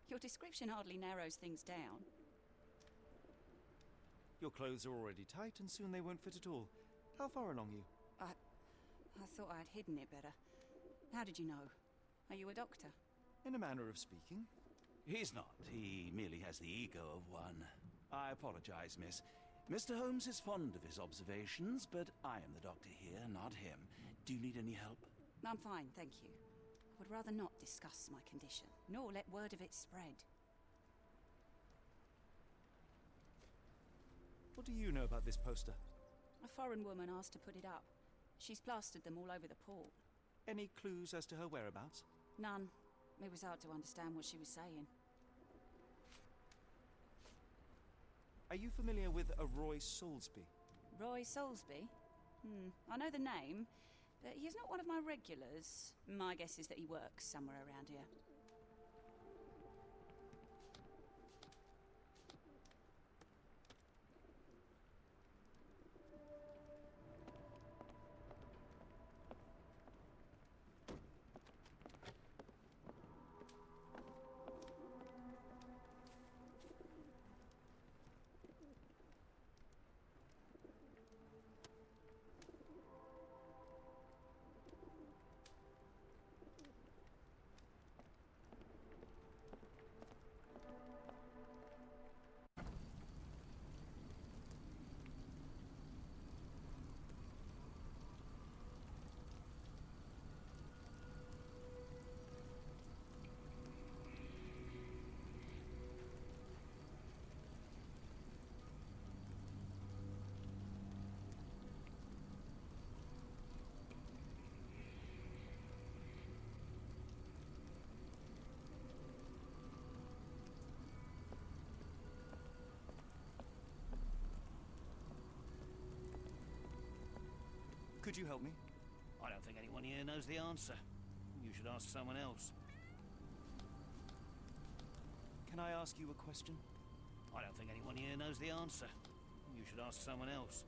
Your description hardly narrows things down. Your clothes are already tight, and soon they won't fit at all. How far along you? I thought I'd hidden it better. How did you know? Are you a doctor? In a manner of speaking. He's not. He merely has the ego of one. I apologize, miss. Mr. Holmes is fond of his observations, but I am the doctor here, not him. Do you need any help? I'm fine, thank you. I would rather not discuss my condition, nor let word of it spread. What do you know about this poster? A foreign woman asked to put it up. She's plastered them all over the port. Any clues as to her whereabouts? None. It was hard to understand what she was saying. Are you familiar with a Roy Soulsby? Roy Soulsby? I know the name, but he's not one of my regulars. My guess is that he works somewhere around here. Could you help me? I don't think anyone here knows the answer. You should ask someone else. Can I ask you a question? I don't think anyone here knows the answer. You should ask someone else.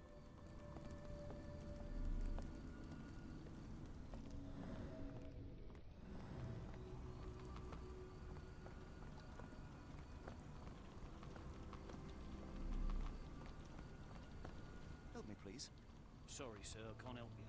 Help me, please. Sorry, sir, I can't help you.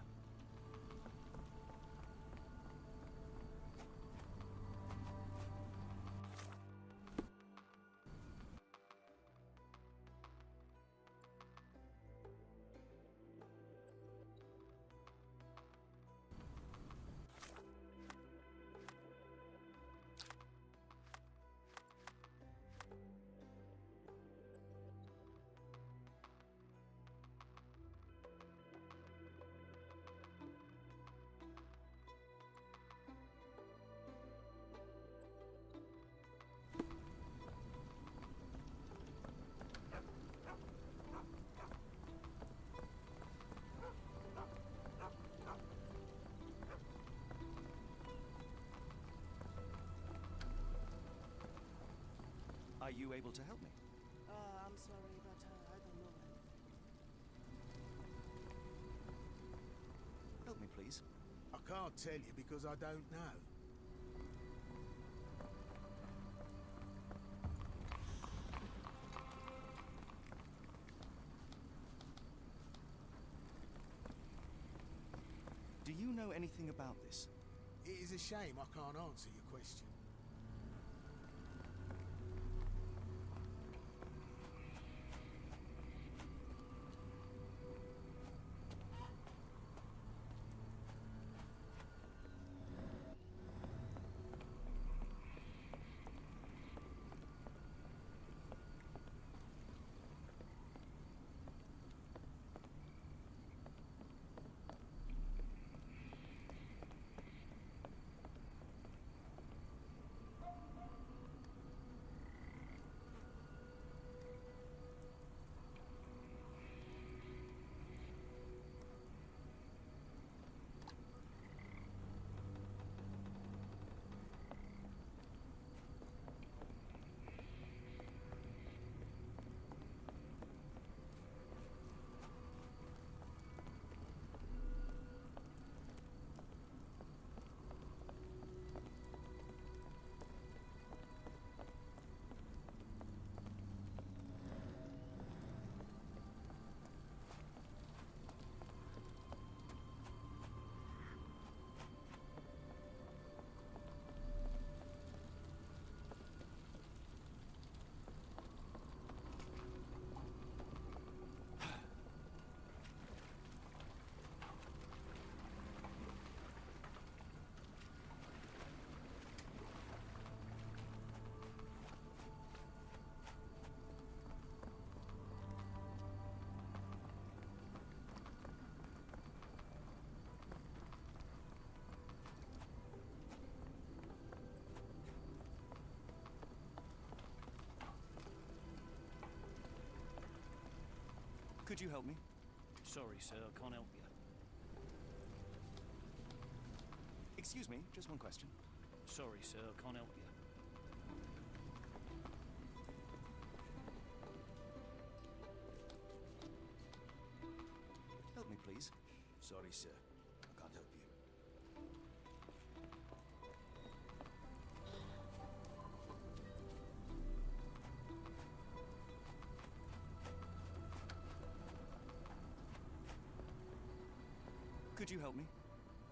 Are you able to help me? I'm sorry, but I don't know anything. Help me, please. I can't tell you because I don't know. know anything about this? It is a shame I can't answer your question. Could you help me? Sorry, sir, I can't help you. Excuse me, just one question. Sorry, sir, I can't help you. Help me, please. Sorry, sir. I can't help you. Could you help me?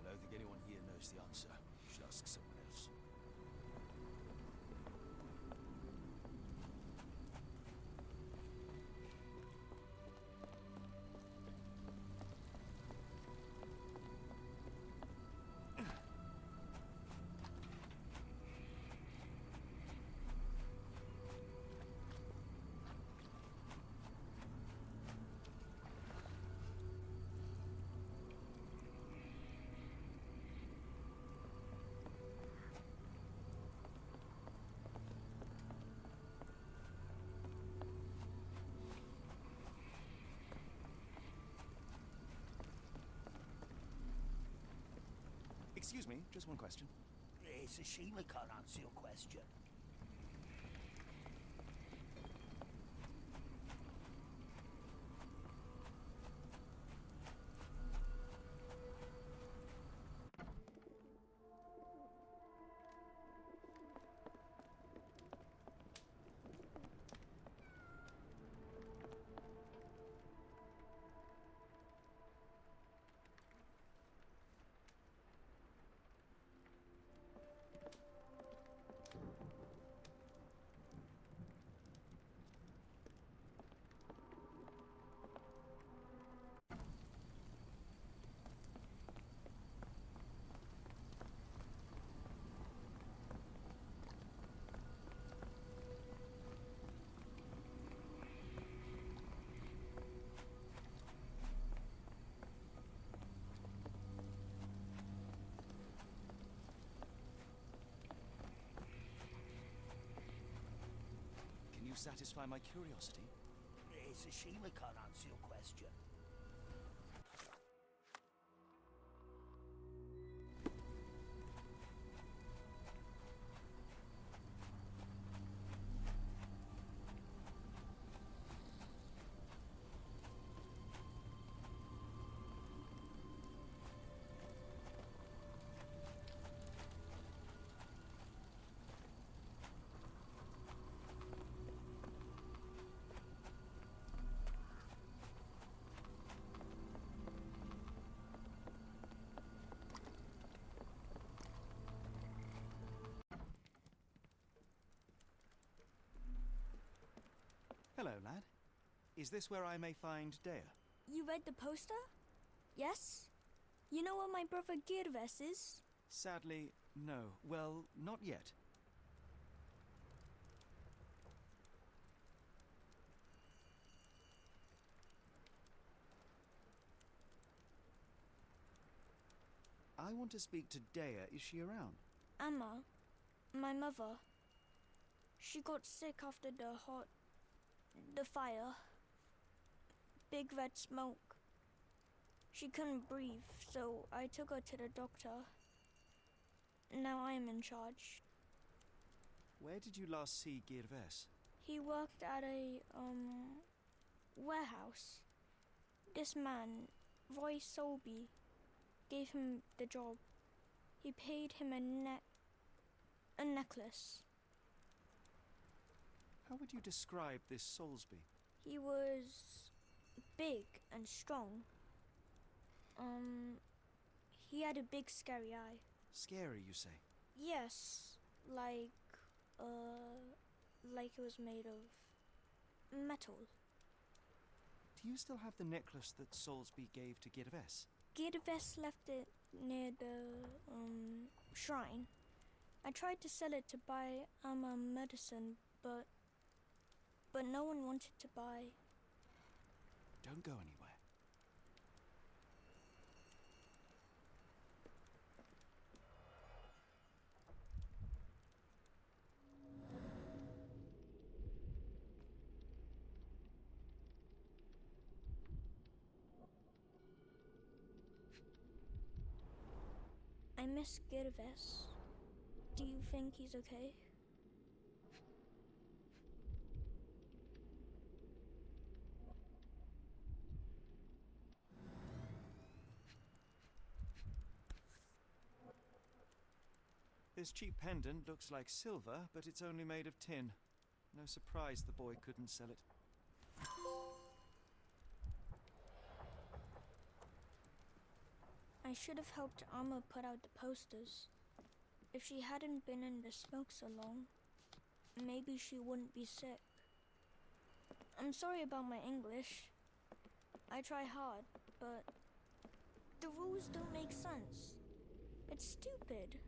I don't think anyone here knows the answer. You should ask someone else. Excuse me, just one question. It's a shame I can't answer your question. Can you satisfy my curiosity? It's a shame I can't answer your question. Hello, lad. Is this where I may find Dea? You read the poster? Yes? You know what my brother Girves is? Sadly, no. Well, not yet. I want to speak to Dea. Is she around? Amma, my mother. She got sick after the fire. Big red smoke. She couldn't breathe, so I took her to the doctor. Now I am in charge. Where did you last see Girves? He worked at a, warehouse. This man, Roy Solby, gave him the job. He paid him a necklace. How would you describe this Soulsby? He was big and strong. He had a big scary eye. Scary, you say? Yes, like it was made of metal. Do you still have the necklace that Soulsby gave to Girves? Girves left it near the, shrine. I tried to sell it to buy Amma medicine, but no one wanted to buy. Don't go anywhere. I miss Girves. Do you think he's okay? This cheap pendant looks like silver, but it's only made of tin. No surprise the boy couldn't sell it. I should have helped Amma put out the posters. If she hadn't been in the smoke so long, maybe she wouldn't be sick. I'm sorry about my English. I try hard, but the rules don't make sense. It's stupid.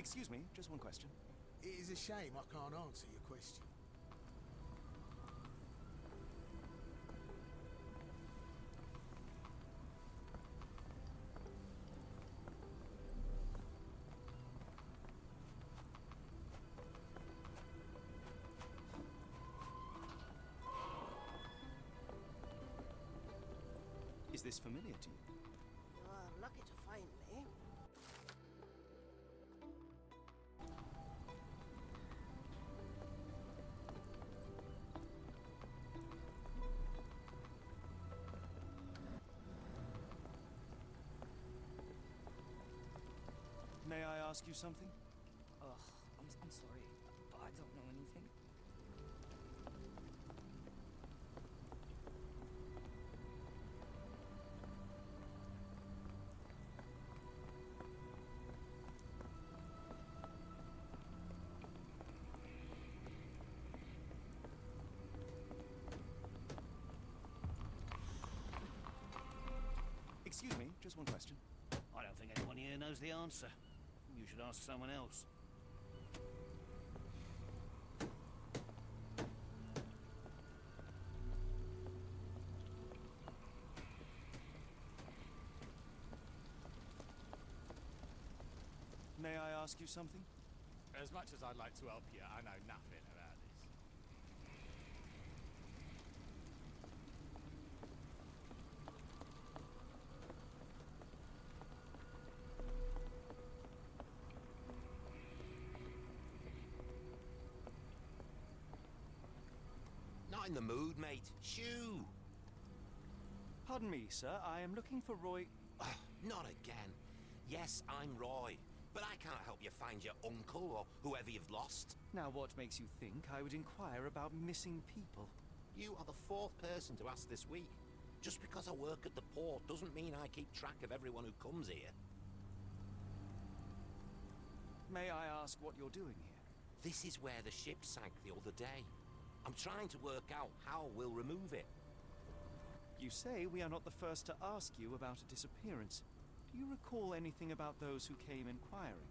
Excuse me, just one question. It is a shame I can't answer your question. Is this familiar to you? You are lucky to find me. May I ask you something? Ugh, I'm sorry, but I don't know anything. Excuse me, just one question. I don't think anyone here knows the answer. You should ask someone else. May I ask you something? As much as I'd like to help you, I know nothing about this. Not in the mood, mate. Shoo! Pardon me, sir. I am looking for Roy... Not again. Yes, I'm Roy. But I can't help you find your uncle or whoever you've lost. Now, what makes you think I would inquire about missing people? You are the fourth person to ask this week. Just because I work at the port doesn't mean I keep track of everyone who comes here. May I ask what you're doing here? This is where the ship sank the other day. I'm trying to work out how we'll remove it. You say we are not the first to ask you about a disappearance. Do you recall anything about those who came inquiring?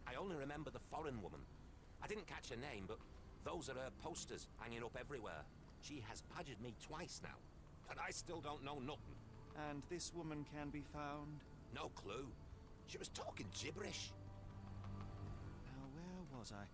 I only remember the foreign woman. I didn't catch her name, but those are her posters hanging up everywhere. She has badgered me twice now, and I still don't know nothing. And this woman can be found? No clue. She was talking gibberish. Now, where was I?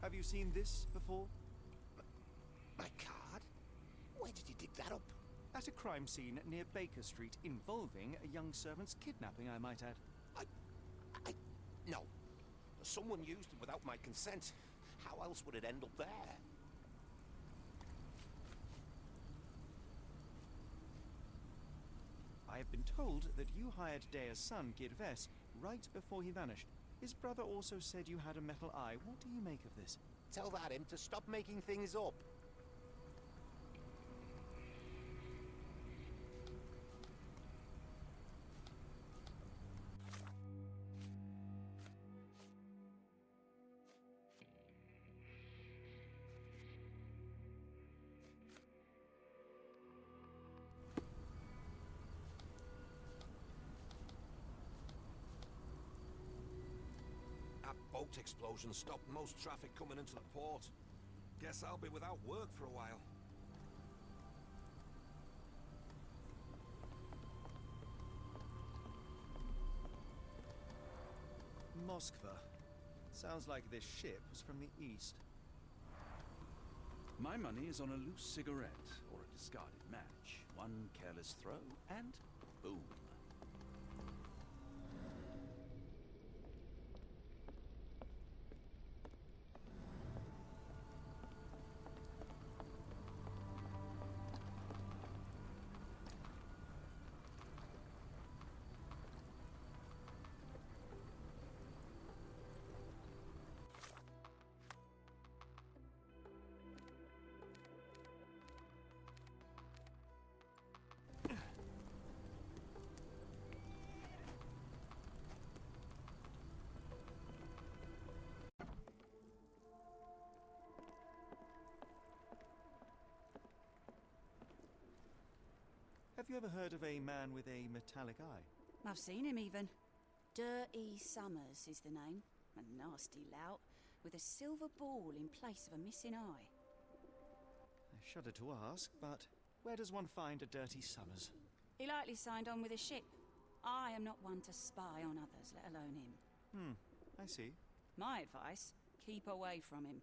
Have you seen this before? My card? Where did you dig that up? At a crime scene near Baker Street involving a young servant's kidnapping, I might add. No. Someone used it without my consent. How else would it end up there? I have been told that you hired Dea's son, Girves, right before he vanished. His brother also said you had a metal eye. What do you make of this? Tell that him to stop making things up. Boat explosion stopped most traffic coming into the port. Guess I'll be without work for a while. Moskva. Sounds like this ship was from the east. My money is on a loose cigarette or a discarded match. One careless throw and boom. Have you ever heard of a man with a metallic eye? I've seen him even. Dirty Summers is the name. A nasty lout, with a silver ball in place of a missing eye. I shudder to ask, but where does one find a Dirty Summers? He likely signed on with a ship. I am not one to spy on others, let alone him. I see. My advice, keep away from him.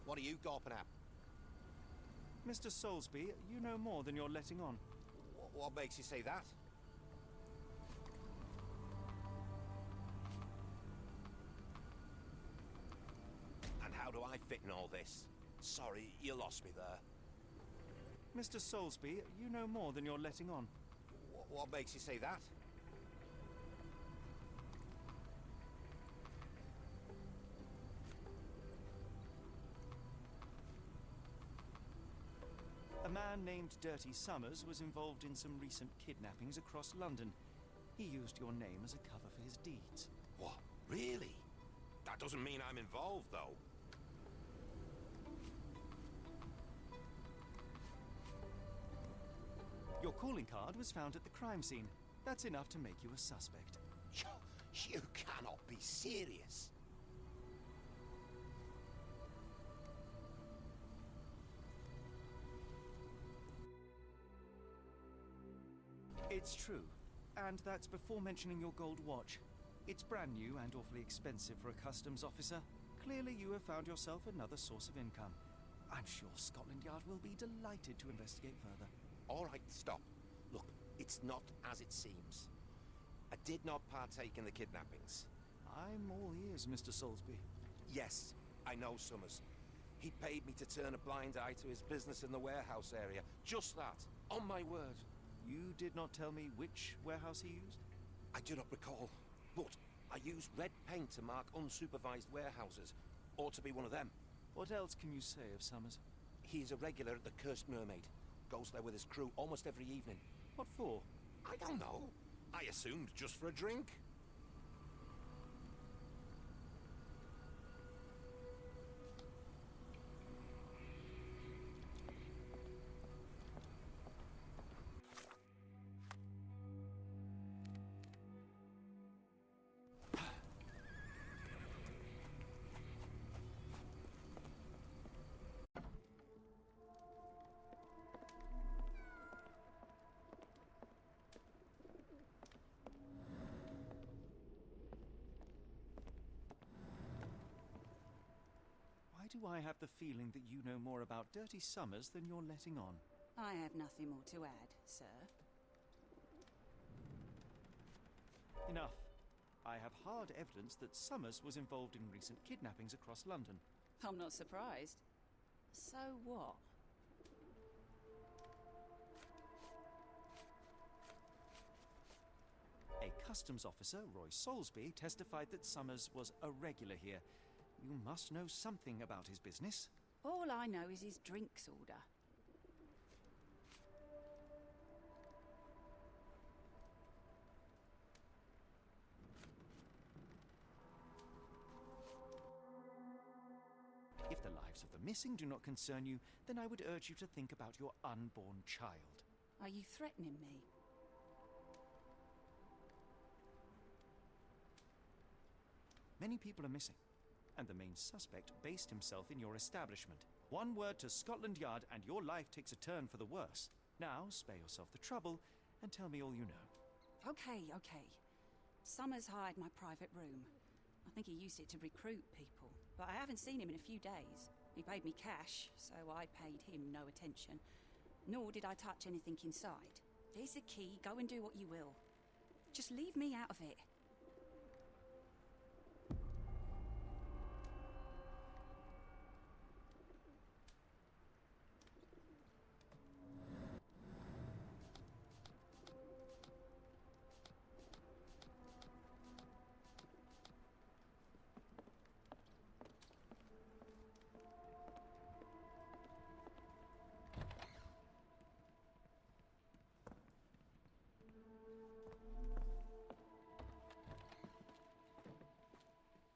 What are you gawping at? Mr. Soulsby, you know more than you're letting on. What makes you say that? And how do I fit in all this? Sorry, you lost me there. Mr. Soulsby, you know more than you're letting on. What makes you say that? A man named Dirty Summers was involved in some recent kidnappings across London. He used your name as a cover for his deeds. What? Really? That doesn't mean I'm involved, though. Your calling card was found at the crime scene. That's enough to make you a suspect. You cannot be serious. It's true. And that's before mentioning your gold watch. It's brand new and awfully expensive for a customs officer. Clearly you have found yourself another source of income. I'm sure Scotland Yard will be delighted to investigate further. All right, stop. Look, it's not as it seems. I did not partake in the kidnappings. I'm all ears, Mr. Soulsby. Yes, I know Summers. He paid me to turn a blind eye to his business in the warehouse area. Just that. On my word. You did not tell me which warehouse he used? I do not recall, but I used red paint to mark unsupervised warehouses. Ought to be one of them. What else can you say of Summers? He is a regular at the Cursed Mermaid. Goes there with his crew almost every evening. What for? I don't know. I assumed just for a drink. do I have the feeling that you know more about Dirty Summers than you're letting on? I have nothing more to add, sir. Enough. I have hard evidence that Summers was involved in recent kidnappings across London. I'm not surprised. So what? A customs officer, Roy Soulsby, testified that Summers was a regular here. You must know something about his business. All I know is his drinks order. If the lives of the missing do not concern you, then I would urge you to think about your unborn child. Are you threatening me? Many people are missing, and the main suspect based himself in your establishment. One word to Scotland Yard and your life takes a turn for the worse. Now, spare yourself the trouble and tell me all you know. Okay. Summers hired my private room. I think he used it to recruit people, but I haven't seen him in a few days. He paid me cash, so I paid him no attention. Nor did I touch anything inside. Here's the key, go and do what you will. Just leave me out of it.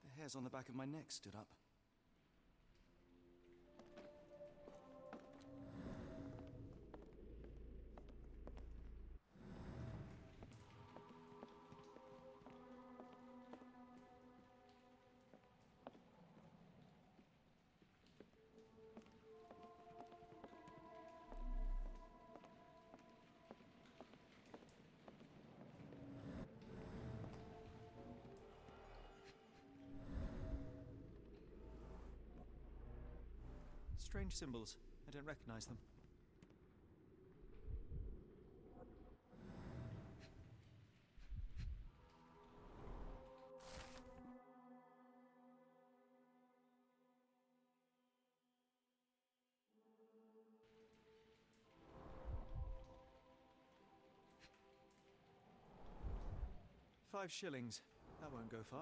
The hairs on the back of my neck stood up. Strange symbols. I don't recognize them. £5. That won't go far.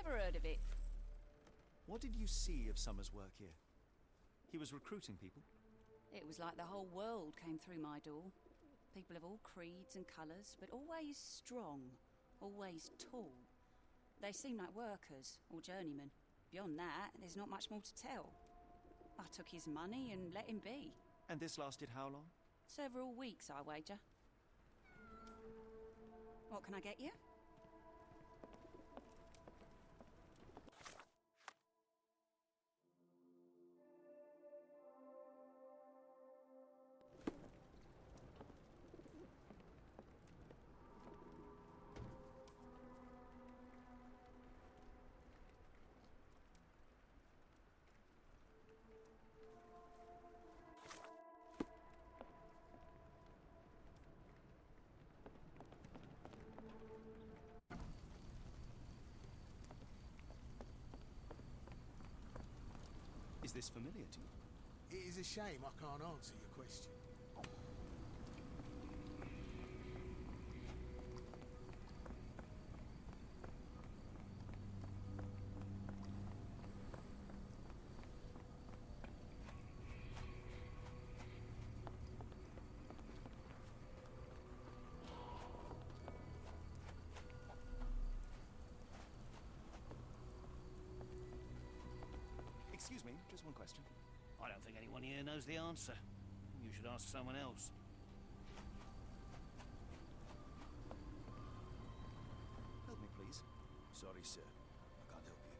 Never heard of it. What did you see of Summer's work here? He was recruiting people? It was like the whole world came through my door. People of all creeds and colours, but always strong, always tall. They seem like workers, or journeymen. Beyond that, there's not much more to tell. I took his money and let him be. And this lasted how long? Several weeks, I wager. What can I get you? Is this familiar to you? It is a shame I can't answer your question. Excuse me, just one question. I don't think anyone here knows the answer. You should ask someone else. Help me, please. Sorry, sir. I can't help you.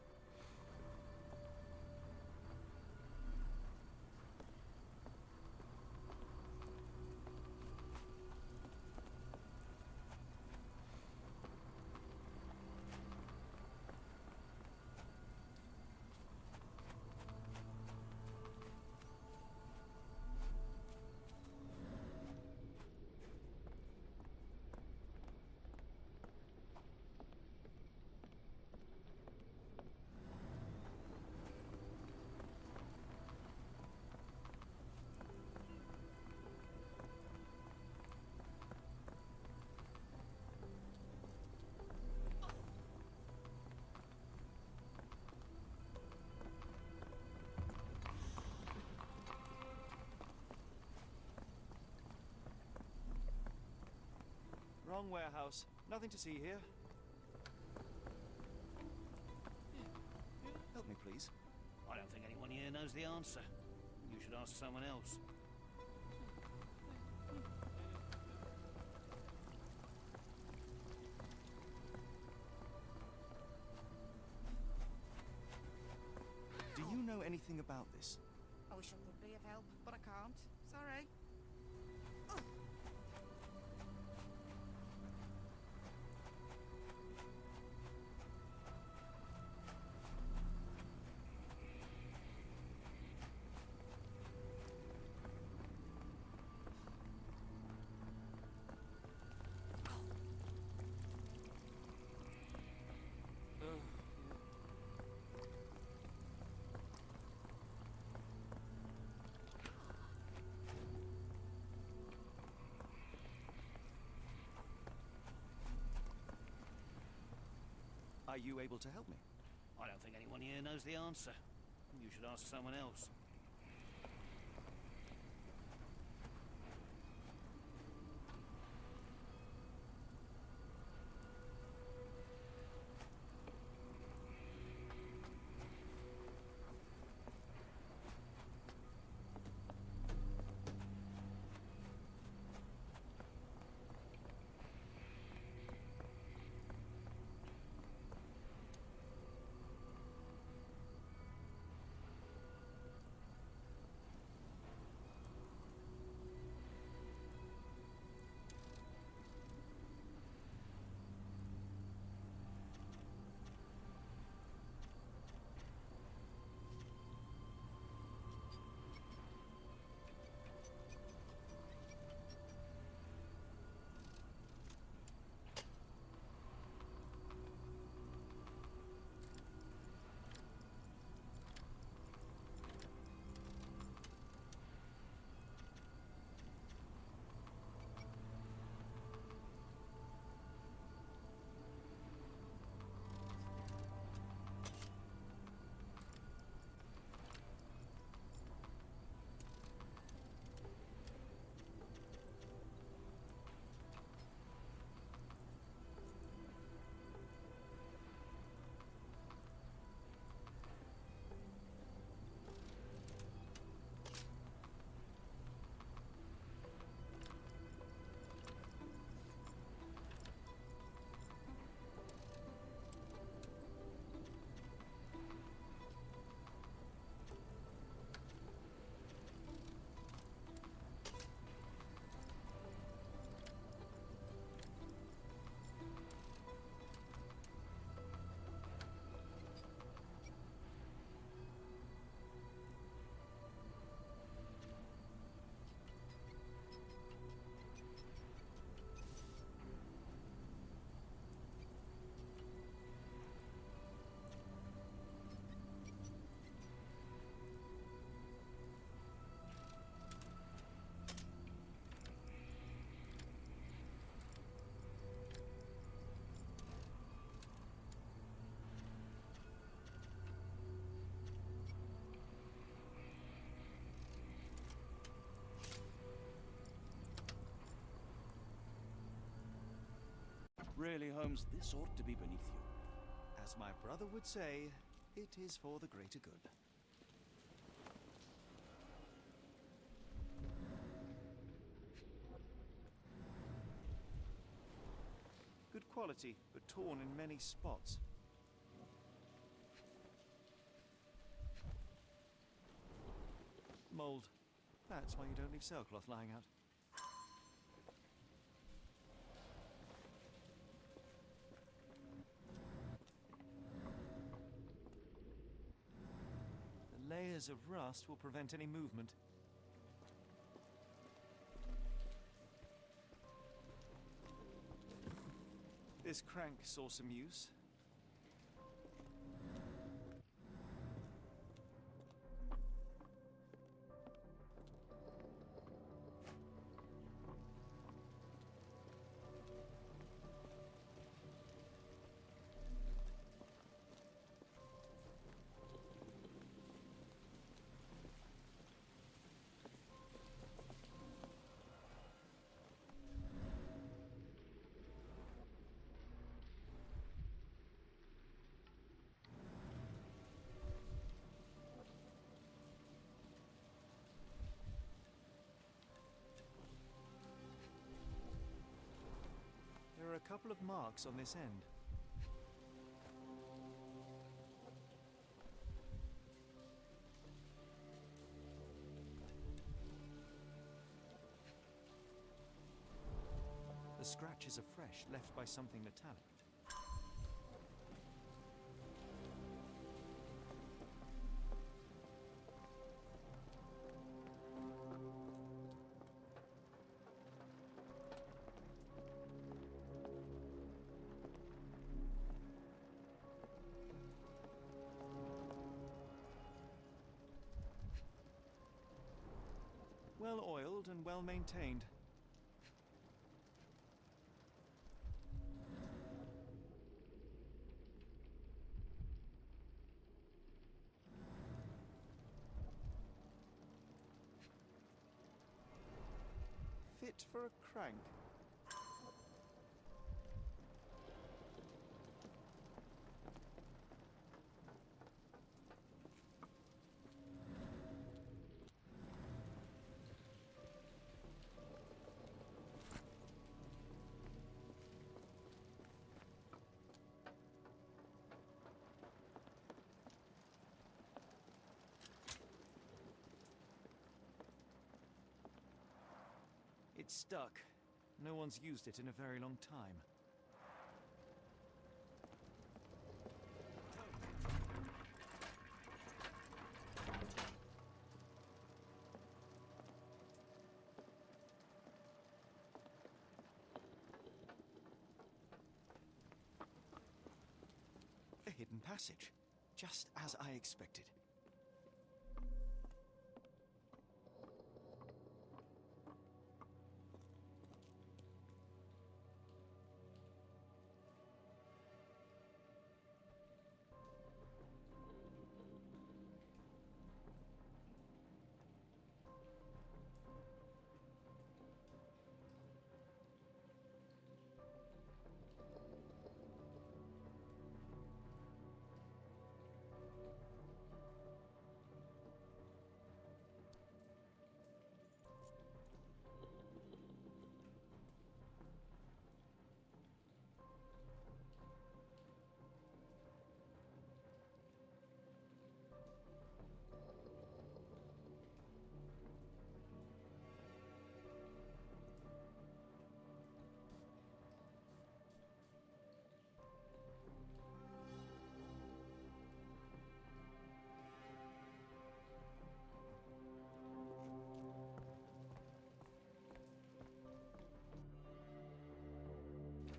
Wrong warehouse. Nothing to see here. Help me, please. I don't think anyone here knows the answer. You should ask someone else. Do you know anything about this? I wish I could be of help, but I can't. Sorry. Are you able to help me? I don't think anyone here knows the answer. You should ask someone else. Really, Holmes, this ought to be beneath you. As my brother would say, it is for the greater good. Good quality, but torn in many spots. Mold. That's why you don't leave sailcloth lying out. The layers of rust will prevent any movement. This crank saw some use. There are a couple of marks on this end. The scratches are fresh, left by something metallic. Well oiled and well maintained. Fit for a crank. It's stuck. No one's used it in a very long time. A hidden passage, just as I expected.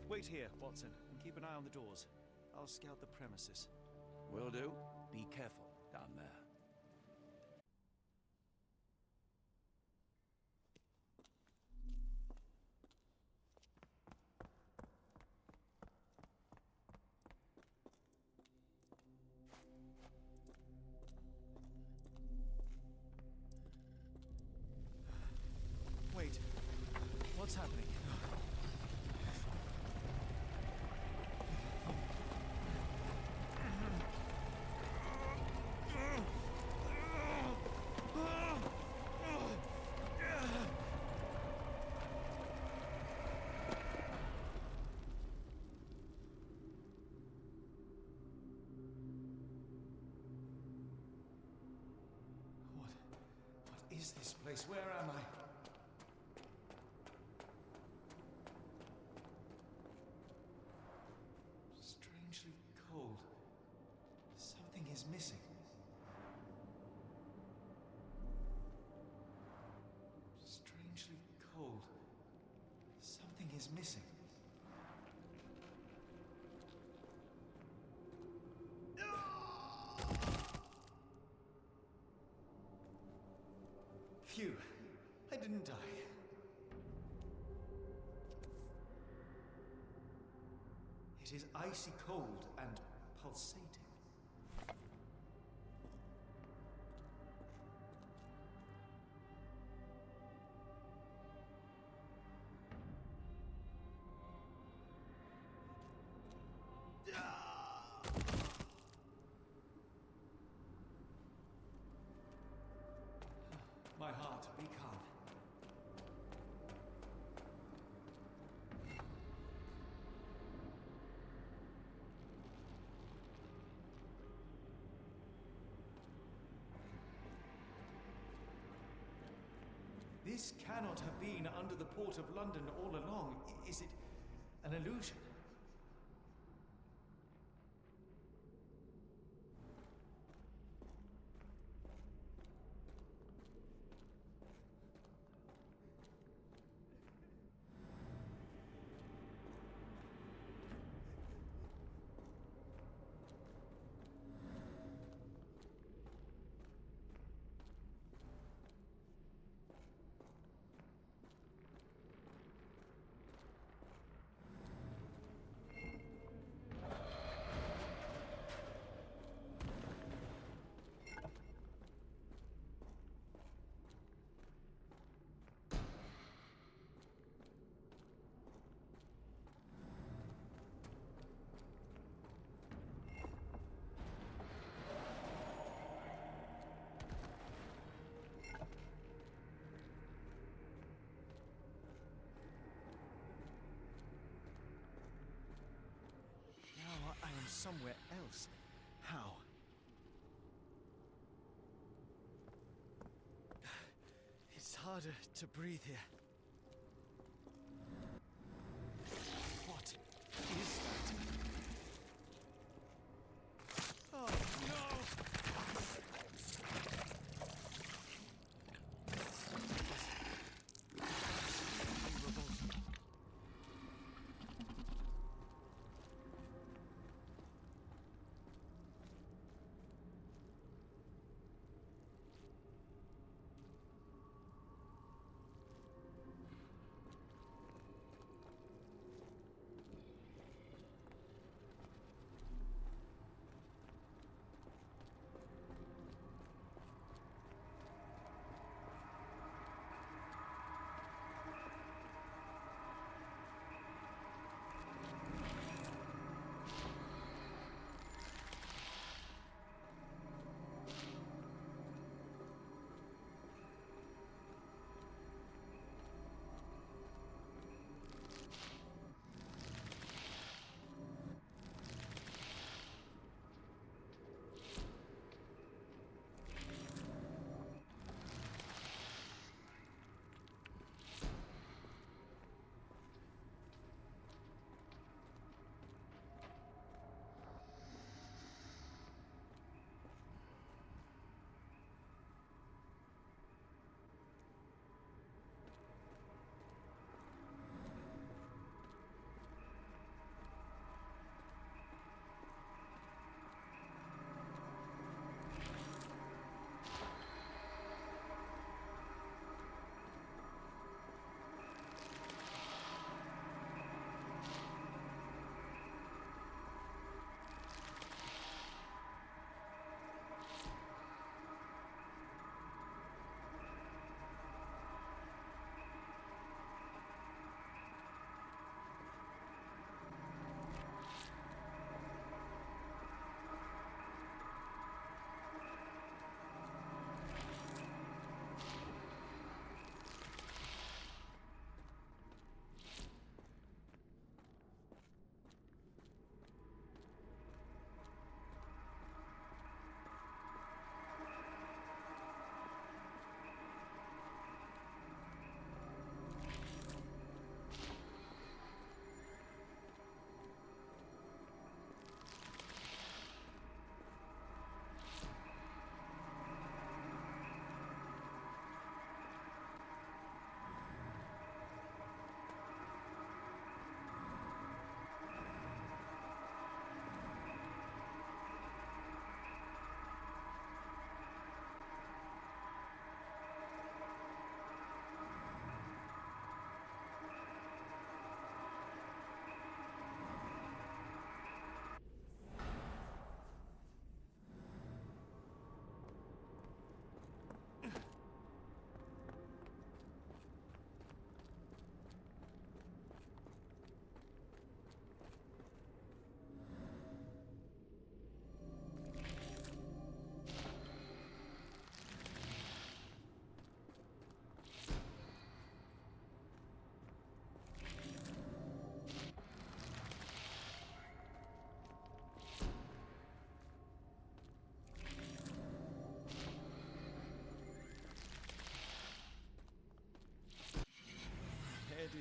Wait here, Watson, and keep an eye on the doors. I'll scout the premises. Will do. Be careful down there. Wait. What's happening? is this place? Where am I? Strangely cold. Something is missing. Strangely cold. Something is missing. Phew, I didn't die. It is icy cold and pulsating. My heart, be calm. This cannot have been under the port of London all along. Is it an illusion? I am somewhere else. How? It's harder to breathe here. What is that? Oh, no!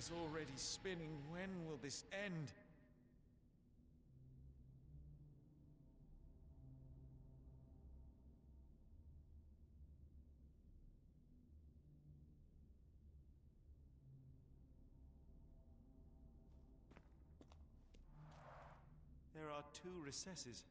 is already spinning. When will this end? There are 2 recesses.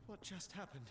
What just happened?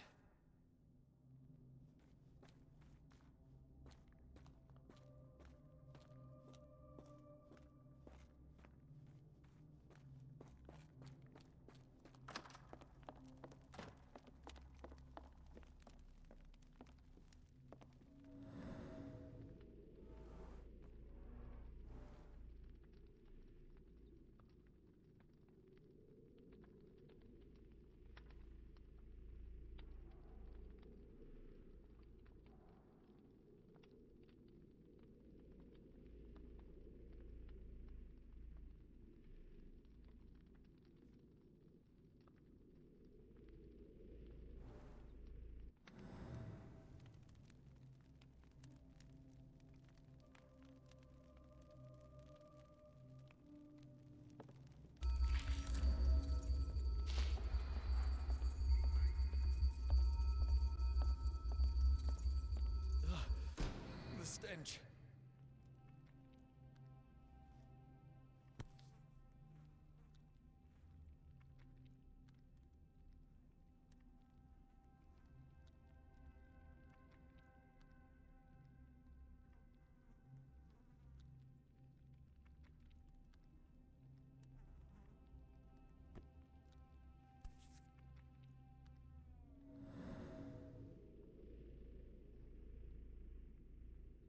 The stench.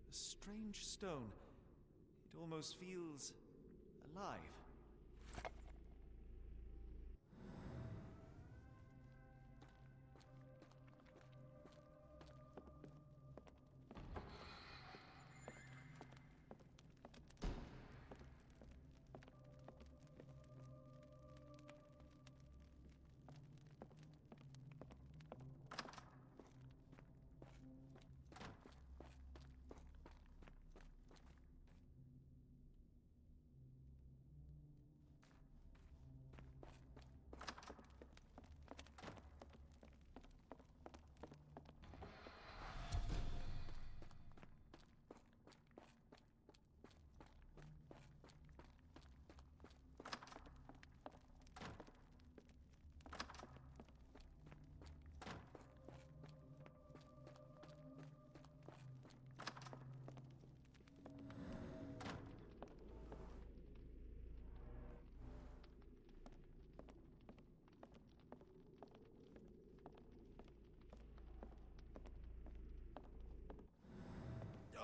A strange stone. It almost feels alive.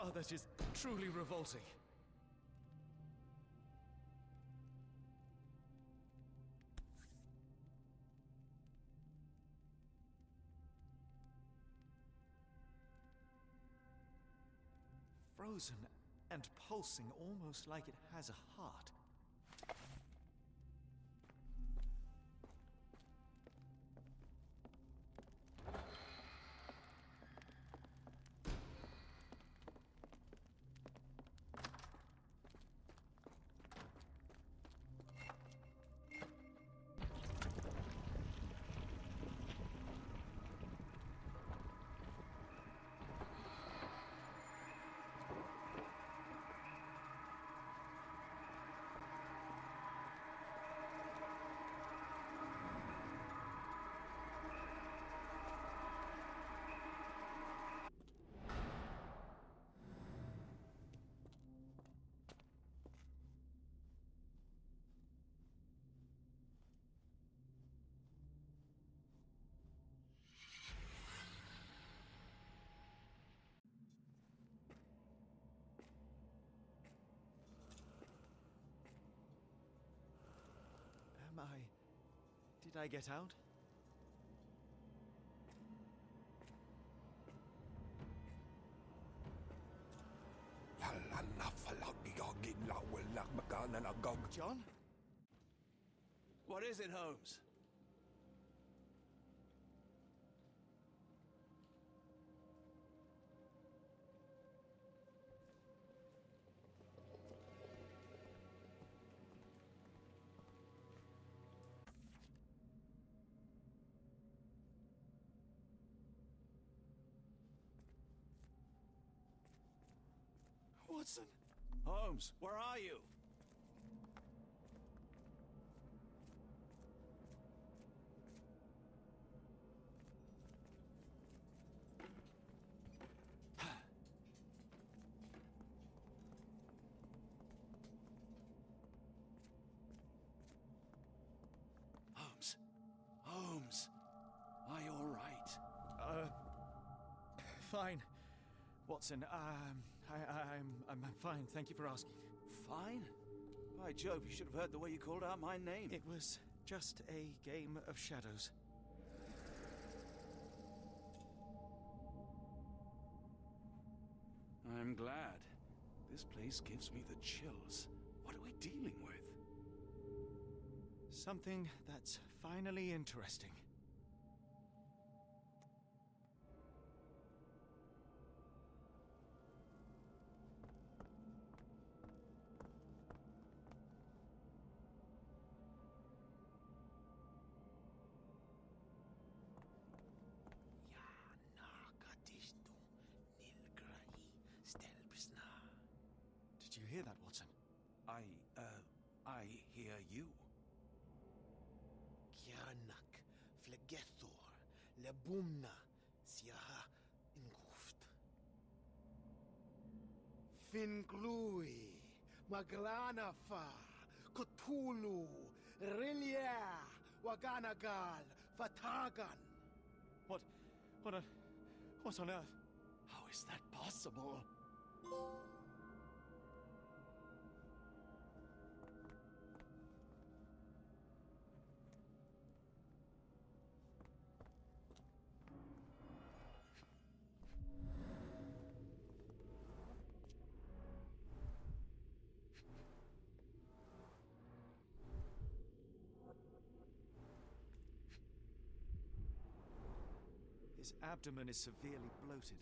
Oh, that is truly revolting. Frozen and pulsing, almost like it has a heart. Did I get out? John? What is it, Holmes? Watson? Holmes, where are you? Holmes. Holmes. Are you all right? Fine. Watson, I'm fine. Thank you for asking. Fine? By Jove, you should have heard the way you called out my name. It was just a game of shadows. I'm glad. This place gives me the chills. What are we dealing with? Something that's finally interesting. Did you hear that, Watson? I hear you. Kianak, Flegethor, Lebumna, Siaha, Inguft. Finglui, Maglanafa, Cthulhu, Rilia, Waganagal, Fatagan. What on earth? How is that possible? His abdomen is severely bloated.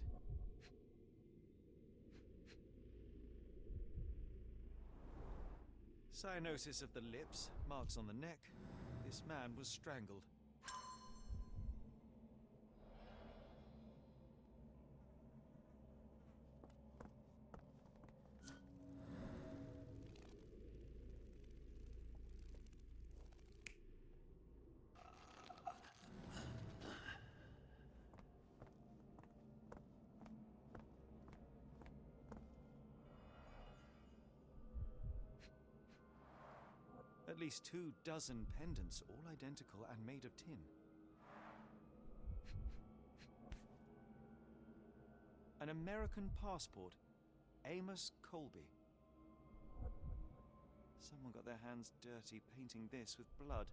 Cyanosis of the lips, marks on the neck. This man was strangled. At least 24 pendants, all identical and made of tin. An American passport. Amos Colby. Someone got their hands dirty painting this with blood.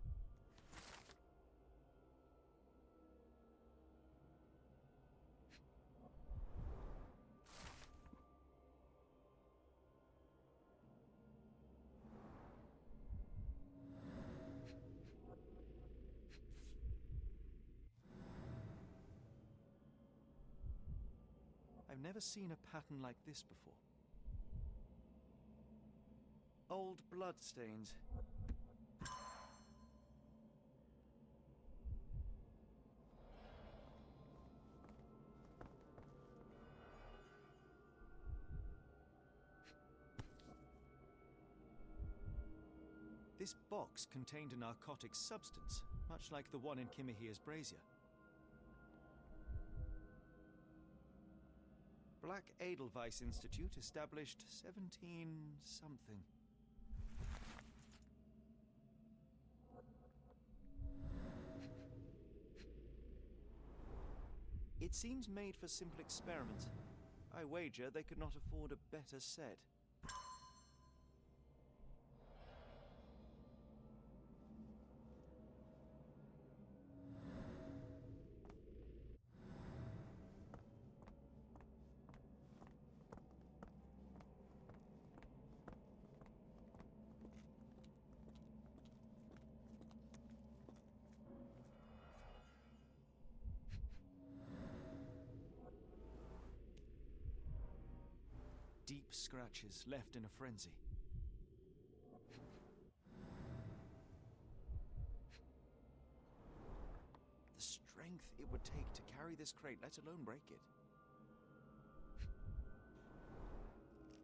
I've never seen a pattern like this before. Old blood stains. This box contained a narcotic substance, much like the one in Kimihia's brazier. Black Edelweiss Institute, established 17-something. It seems made for simple experiments. I wager they could not afford a better set. deep scratches left in a frenzy. The strength it would take to carry this crate, let alone break it.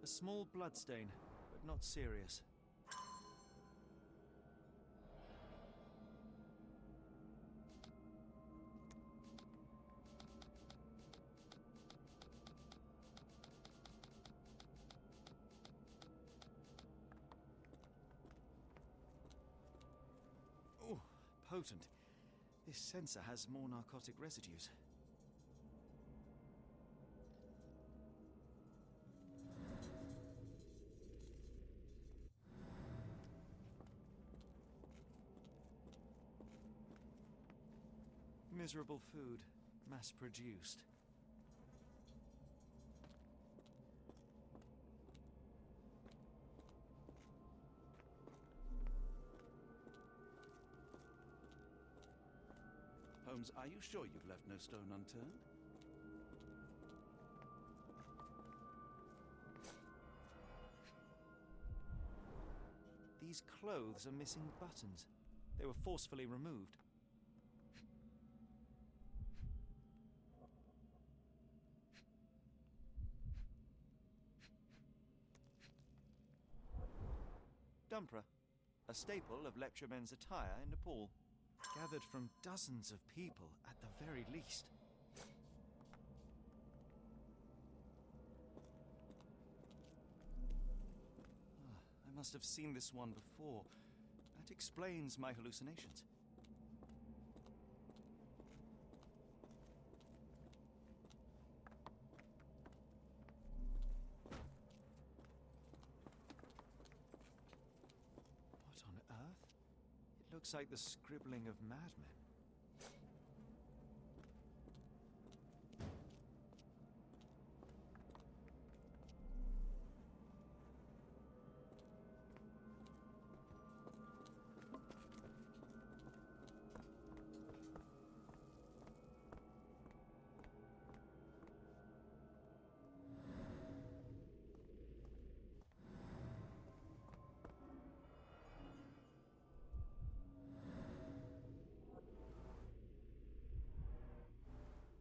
A small bloodstain, but not serious. Oh, potent. This sensor has more narcotic residues. Miserable food, mass-produced. Holmes, are you sure you've left no stone unturned? These clothes are missing buttons. They were forcefully removed. Dumpra, a staple of lecturemen's attire in Nepal, gathered from dozens of people at the very least. I must have seen this one before. That explains my hallucinations. What on earth? It looks like the scribbling of madmen.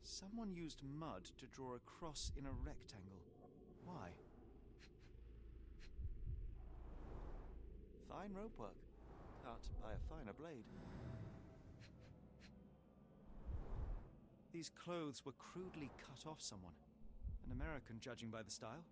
Someone used mud to draw a cross in a rectangle. Why? Fine rope work, cut by a finer blade. These clothes were crudely cut off someone. An American, judging by the style.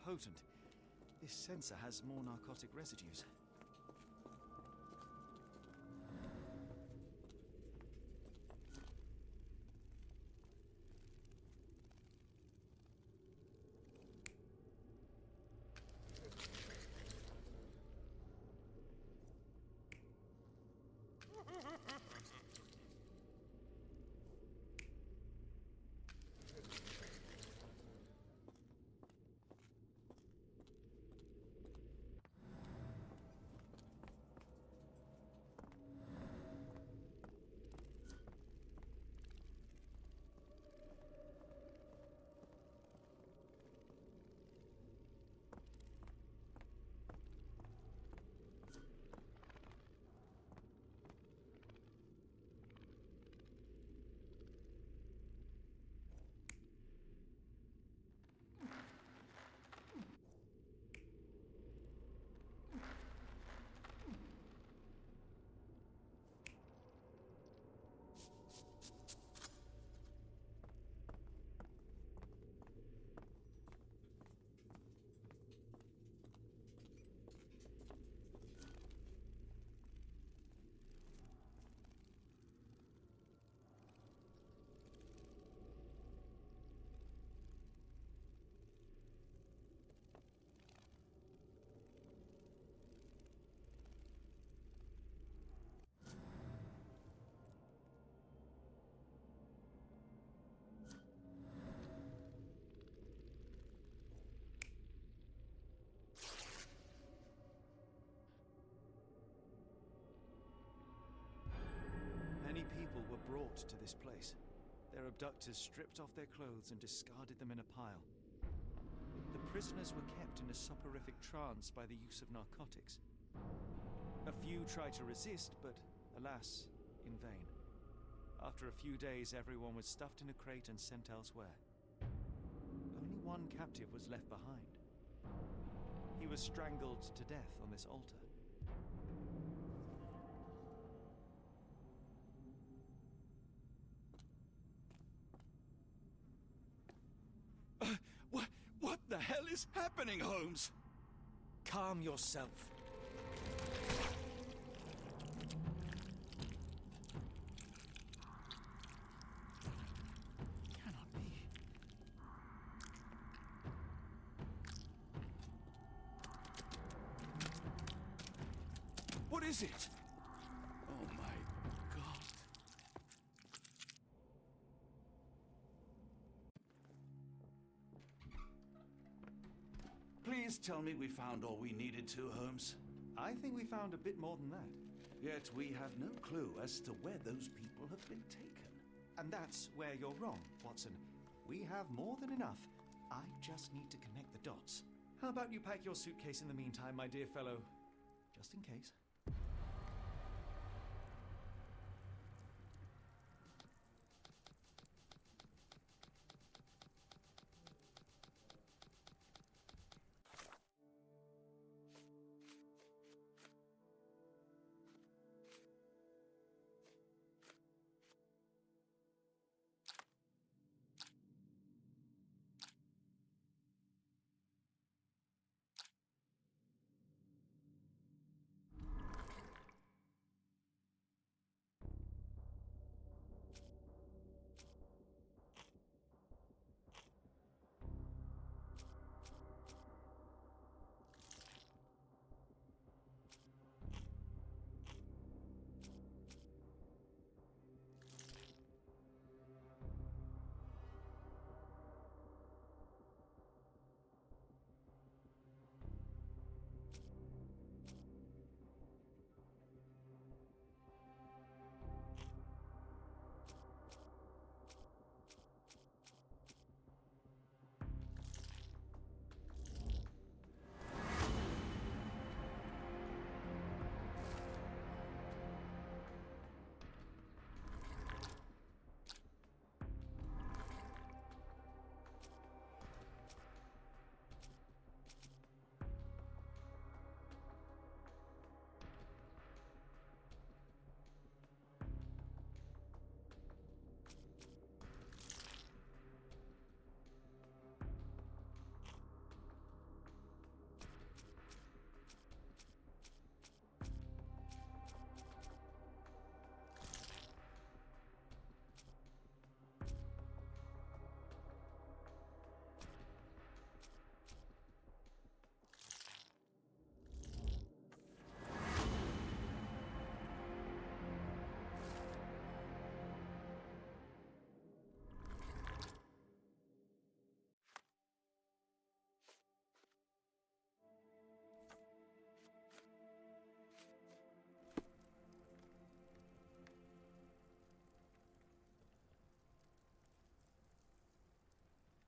potent. This sensor has more narcotic residues. Many people were brought to this place. Their abductors stripped off their clothes and discarded them in a pile. The prisoners were kept in a soporific trance by the use of narcotics. A few tried to resist, but alas, in vain. After a few days, everyone was stuffed in a crate and sent elsewhere. Only one captive was left behind. He was strangled to death on this altar. What the hell is happening, Holmes? Calm yourself. Cannot be. What is it? Oh my God. Please tell me we found all we needed to, Holmes. I think we found a bit more than that. Yet we have no clue as to where those people have been taken. And that's where you're wrong, Watson. We have more than enough. I just need to connect the dots. How about you pack your suitcase in the meantime, my dear fellow? Just in case.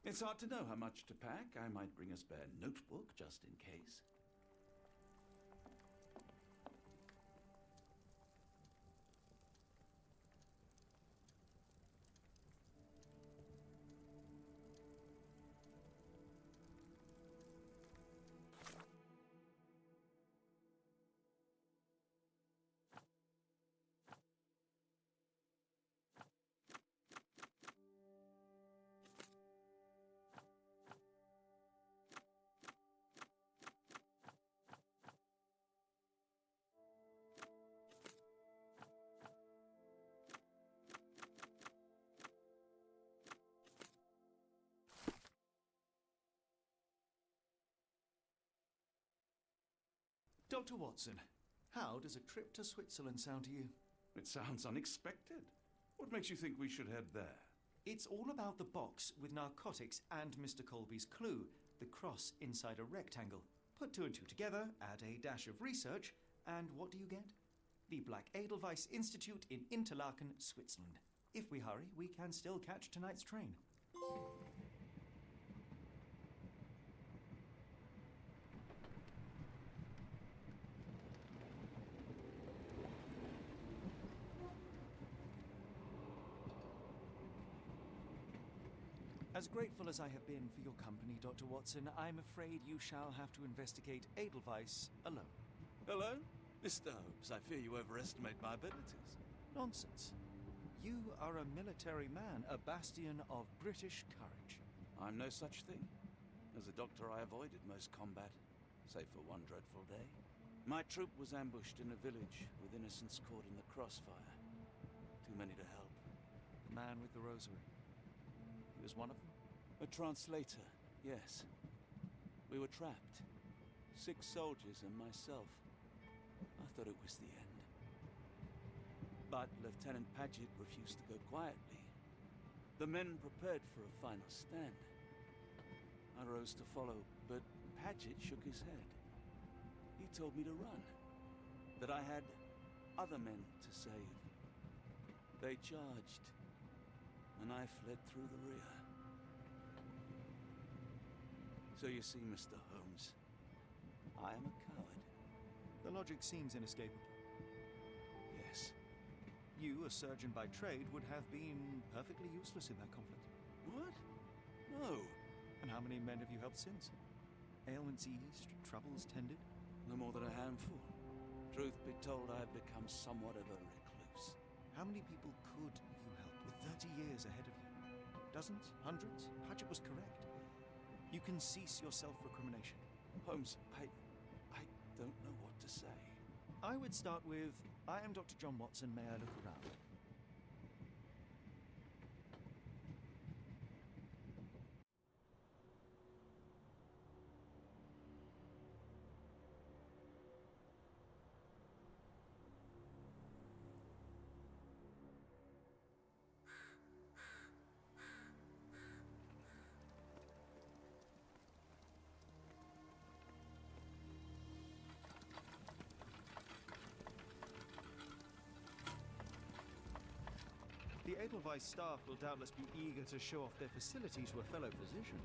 It's hard to know how much to pack. I might bring a spare notebook just in case. Dr. Watson, how does a trip to Switzerland sound to you? It sounds unexpected. What makes you think we should head there? It's all about the box with narcotics and Mr. Colby's clue, the cross inside a rectangle. Put two and two together, add a dash of research, and what do you get? The Black Edelweiss Institute in Interlaken, Switzerland. If we hurry, we can still catch tonight's train. As grateful as I have been for your company, Dr. Watson, I'm afraid you shall have to investigate Edelweiss alone. Hello? Mr. Holmes, I fear you overestimate my abilities. Nonsense. You are a military man, a bastion of British courage. I'm no such thing. As a doctor, I avoided most combat, save for one dreadful day. My troop was ambushed in a village, with innocents caught in the crossfire. Too many to help. The man with the rosary. He was one of them? A translator, yes. We were trapped. 6 soldiers and myself. I thought it was the end. But Lieutenant Paget refused to go quietly. The men prepared for a final stand. I rose to follow, but Paget shook his head. He told me to run. That I had other men to save. They charged, and I fled through the rear. So you see, Mr. Holmes, I am a coward. The logic seems inescapable. Yes. You, a surgeon by trade, would have been perfectly useless in that conflict. What? No. And how many men have you helped since? Ailments eased, troubles tended? No more than a handful. Truth be told, I have become somewhat of a recluse. How many people could you help with 30 years ahead of you? Dozens? Hundreds? Paget was correct. You can cease your self-recrimination. Holmes, I don't know what to say. I would start with, I am Dr. John Watson, may I look around? The Edelweiss staff will doubtless be eager to show off their facilities to a fellow physician.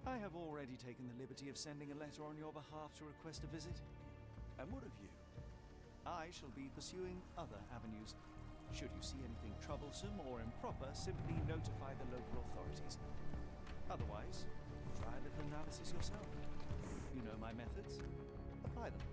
I have already taken the liberty of sending a letter on your behalf to request a visit. And what of you? I shall be pursuing other avenues. Should you see anything troublesome or improper, simply notify the local authorities. Otherwise, try a little analysis yourself. You know my methods. Apply them.